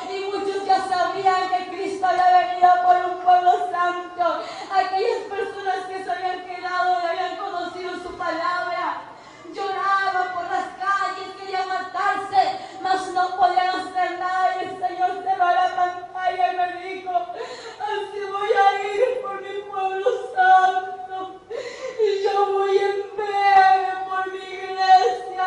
Y muchos ya sabían que Cristo había venido por un pueblo santo. Aquellas personas que se habían quedado y habían conocido su palabra lloraban por las calles, querían matarse, mas no podían hacer nada. Y el Señor cerró la pantalla y me dijo, así voy a ir por mi pueblo santo, y yo voy en breve por mi iglesia.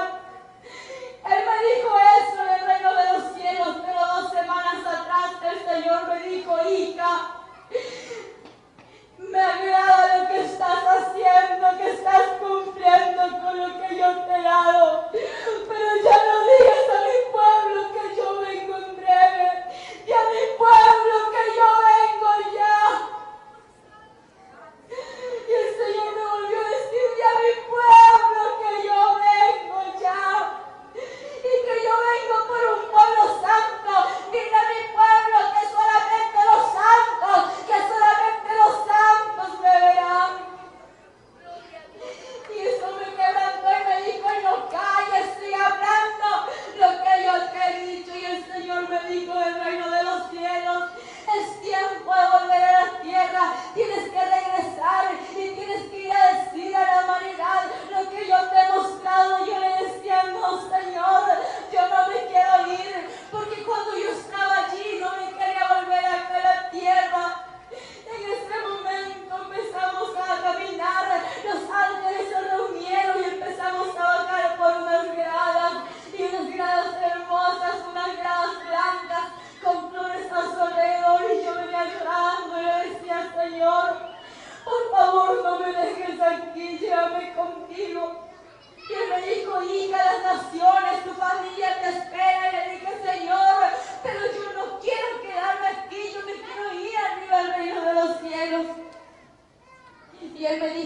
Él me dijo eso en el reino de los cielos, pero 2 semanas atrás el Señor me dijo, hija, me agrada lo que estás haciendo, que estás cumpliendo con lo que yo te he dado, pero ya no digas a mi pueblo que yo vengo en breve, y a mi pueblo que yo vengo ya. Y el Señor me volvió a decir, y a mi pueblo que yo vengo ya. Y que yo vengo por un pueblo santo. Dile a mi pueblo que solamente los santos me verán. Y eso me quebrantó y me dijo, no calles, sigue hablando,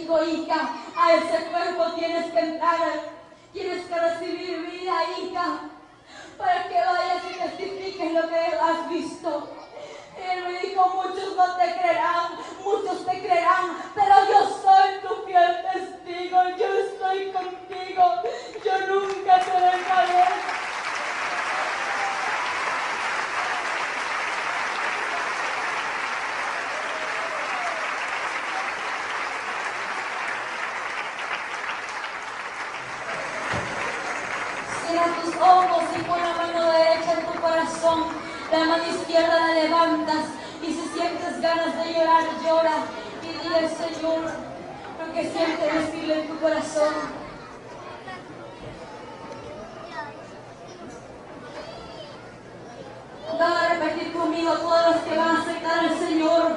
hijo, hija, a ese cuerpo tienes que entrar, tienes que recibir vida, hija, para que vayas y testifiques lo que has visto. Él me dijo, muchos no te creerán, muchos te creerán, pero yo soy tu fiel testigo, yo estoy contigo, yo nunca te dejaré. Cierra tus ojos y pon la mano derecha en tu corazón, la mano izquierda la levantas y si sientes ganas de llorar, llora y dile al Señor lo que sientes decirle en tu corazón. Van a repetir conmigo todos los que van a aceptar al Señor.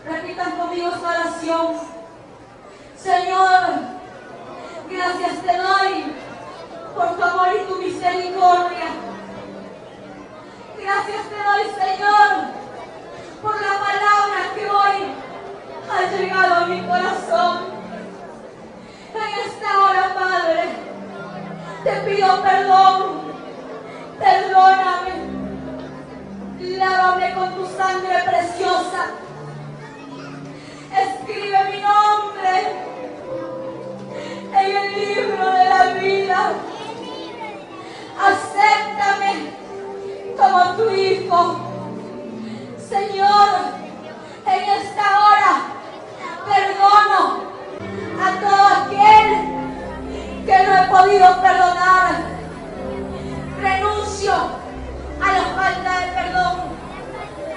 Repitan conmigo esta oración. Señor, gracias te doy por tu amor y tu misericordia. Gracias te doy, Señor, por la palabra que hoy ha llegado a mi corazón. En esta hora, Padre, te pido perdón. Perdóname. Lávame con tu sangre preciosa. Escribe mi nombre en el libro de la vida. Acéptame como tu hijo. Señor, en esta hora perdono a todo aquel que no he podido perdonar. Renuncio a la falta de perdón.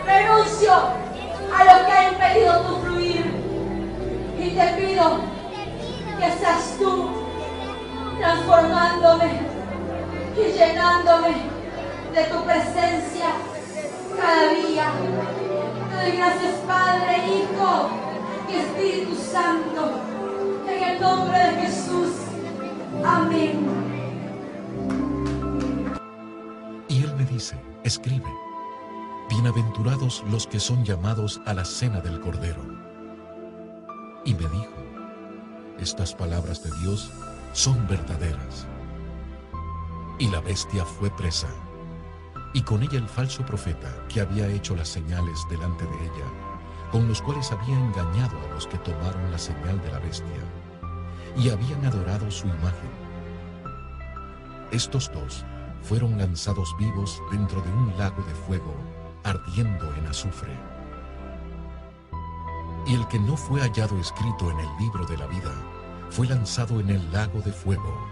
Renuncio a lo que ha impedido tu fluir. Y te pido que seas tú transformándome y llenándome de tu presencia cada día. Te doy gracias, Padre, Hijo y Espíritu Santo, en el nombre de Jesús. Amén. Y él me dice, escribe, bienaventurados los que son llamados a la cena del Cordero. Y me dijo, estas palabras de Dios son verdaderas. Y la bestia fue presa, y con ella el falso profeta que había hecho las señales delante de ella, con los cuales había engañado a los que tomaron la señal de la bestia, y habían adorado su imagen. Estos dos fueron lanzados vivos dentro de un lago de fuego, ardiendo en azufre. Y el que no fue hallado escrito en el libro de la vida, fue lanzado en el lago de fuego.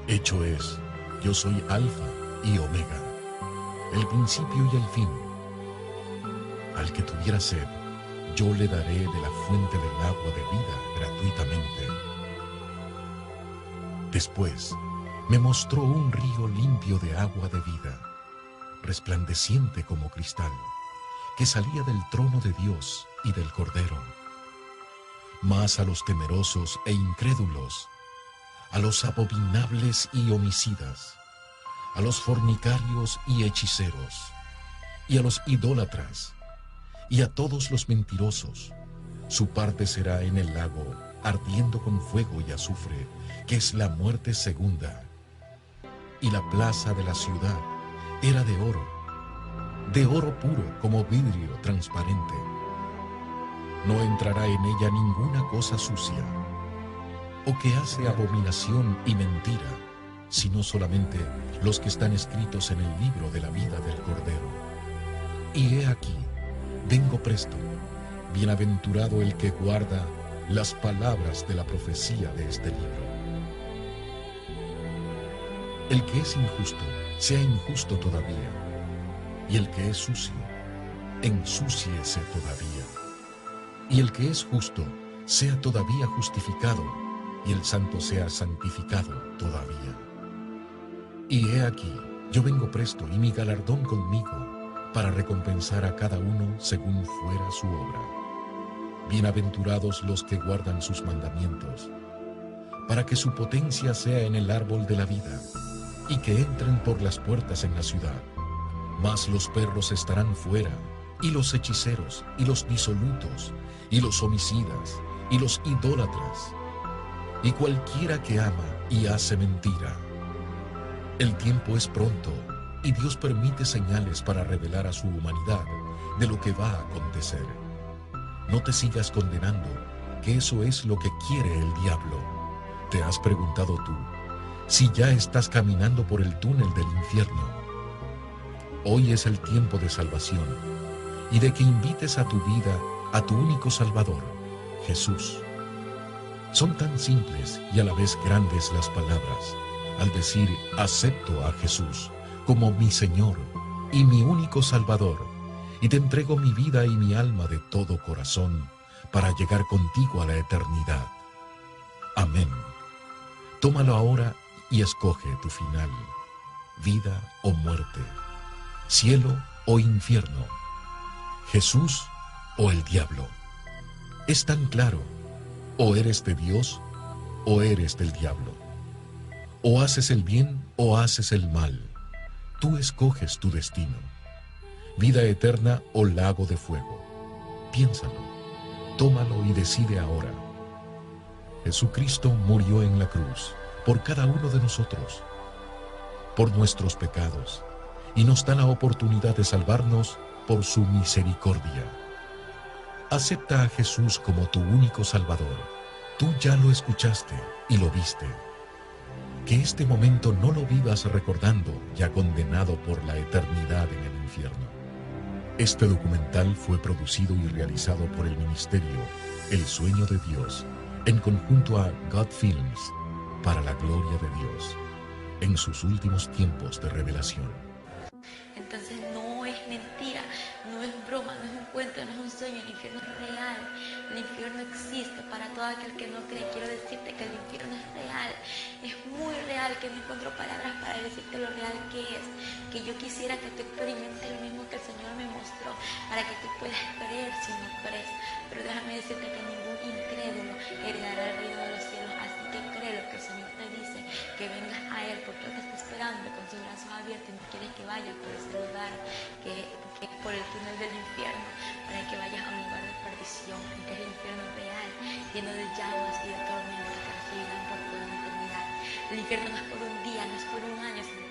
Hecho es, yo soy Alfa y Omega, el principio y el fin. Al que tuviera sed, yo le daré de la fuente del agua de vida gratuitamente. Después, me mostró un río limpio de agua de vida, resplandeciente como cristal, que salía del trono de Dios y del Cordero. Mas a los temerosos e incrédulos, a los abominables y homicidas, a los fornicarios y hechiceros, y a los idólatras, y a todos los mentirosos, su parte será en el lago, ardiendo con fuego y azufre, que es la muerte segunda. Y la plaza de la ciudad era de oro puro como vidrio transparente. No entrará en ella ninguna cosa sucia, o que hace abominación y mentira, sino solamente los que están escritos en el libro de la vida del Cordero. Y he aquí, vengo presto, bienaventurado el que guarda las palabras de la profecía de este libro. El que es injusto, sea injusto todavía, y el que es sucio, ensúciese todavía. Y el que es justo, sea todavía justificado, y el santo sea santificado todavía. Y he aquí, yo vengo presto, y mi galardón conmigo, para recompensar a cada uno según fuera su obra. Bienaventurados los que guardan sus mandamientos, para que su potencia sea en el árbol de la vida, y que entren por las puertas en la ciudad. Mas los perros estarán fuera, y los hechiceros, y los disolutos, y los homicidas, y los idólatras, y cualquiera que ama y hace mentira. El tiempo es pronto, y Dios permite señales para revelar a su humanidad de lo que va a acontecer. No te sigas condenando, que eso es lo que quiere el diablo. ¿Te has preguntado tú si ya estás caminando por el túnel del infierno? Hoy es el tiempo de salvación y de que invites a tu vida a tu único Salvador, Jesús. Son tan simples y a la vez grandes las palabras al decir acepto a Jesús como mi Señor y mi único Salvador, y te entrego mi vida y mi alma de todo corazón para llegar contigo a la eternidad. Amén. Tómalo ahora y escoge tu final, vida o muerte, cielo o infierno, Jesús o el diablo. Es tan claro, o eres de Dios o eres del diablo. O haces el bien o haces el mal. Tú escoges tu destino, vida eterna o lago de fuego. Piénsalo, tómalo y decide ahora. Jesucristo murió en la cruz por cada uno de nosotros, por nuestros pecados, y nos da la oportunidad de salvarnos por su misericordia. Acepta a Jesús como tu único Salvador. Tú ya lo escuchaste y lo viste. Que este momento no lo vivas recordando, ya condenado por la eternidad en el infierno. Este documental fue producido y realizado por el ministerio El Sueño de Dios, en conjunto a God Films, para la gloria de Dios, en sus últimos tiempos de revelación. Entonces no es mentira, no es broma, no es un cuento, no es un sueño, el infierno es real, el infierno existe. Para todo aquel que no cree, quiero decirte que el infierno es real, es muy real, que no encuentro palabras para decirte lo real que es, que yo quisiera que tú experimentes lo mismo que el Señor me mostró, para que tú puedas creer si no crees. Pero déjame decirte que ningún incrédulo heredará el reino de los cielos, así que cree lo que el Señor te dice, que vengas a Él, porque Él te está esperando con sus brazos abiertos y no quiere que vayas por ese lugar, que por el túnel del infierno, para que vayas a un lugar de perdición, que es el infierno real, lleno de llamas y de tormentos que recibirán por toda la eternidad. El infierno no es por un día, no es por un año, sino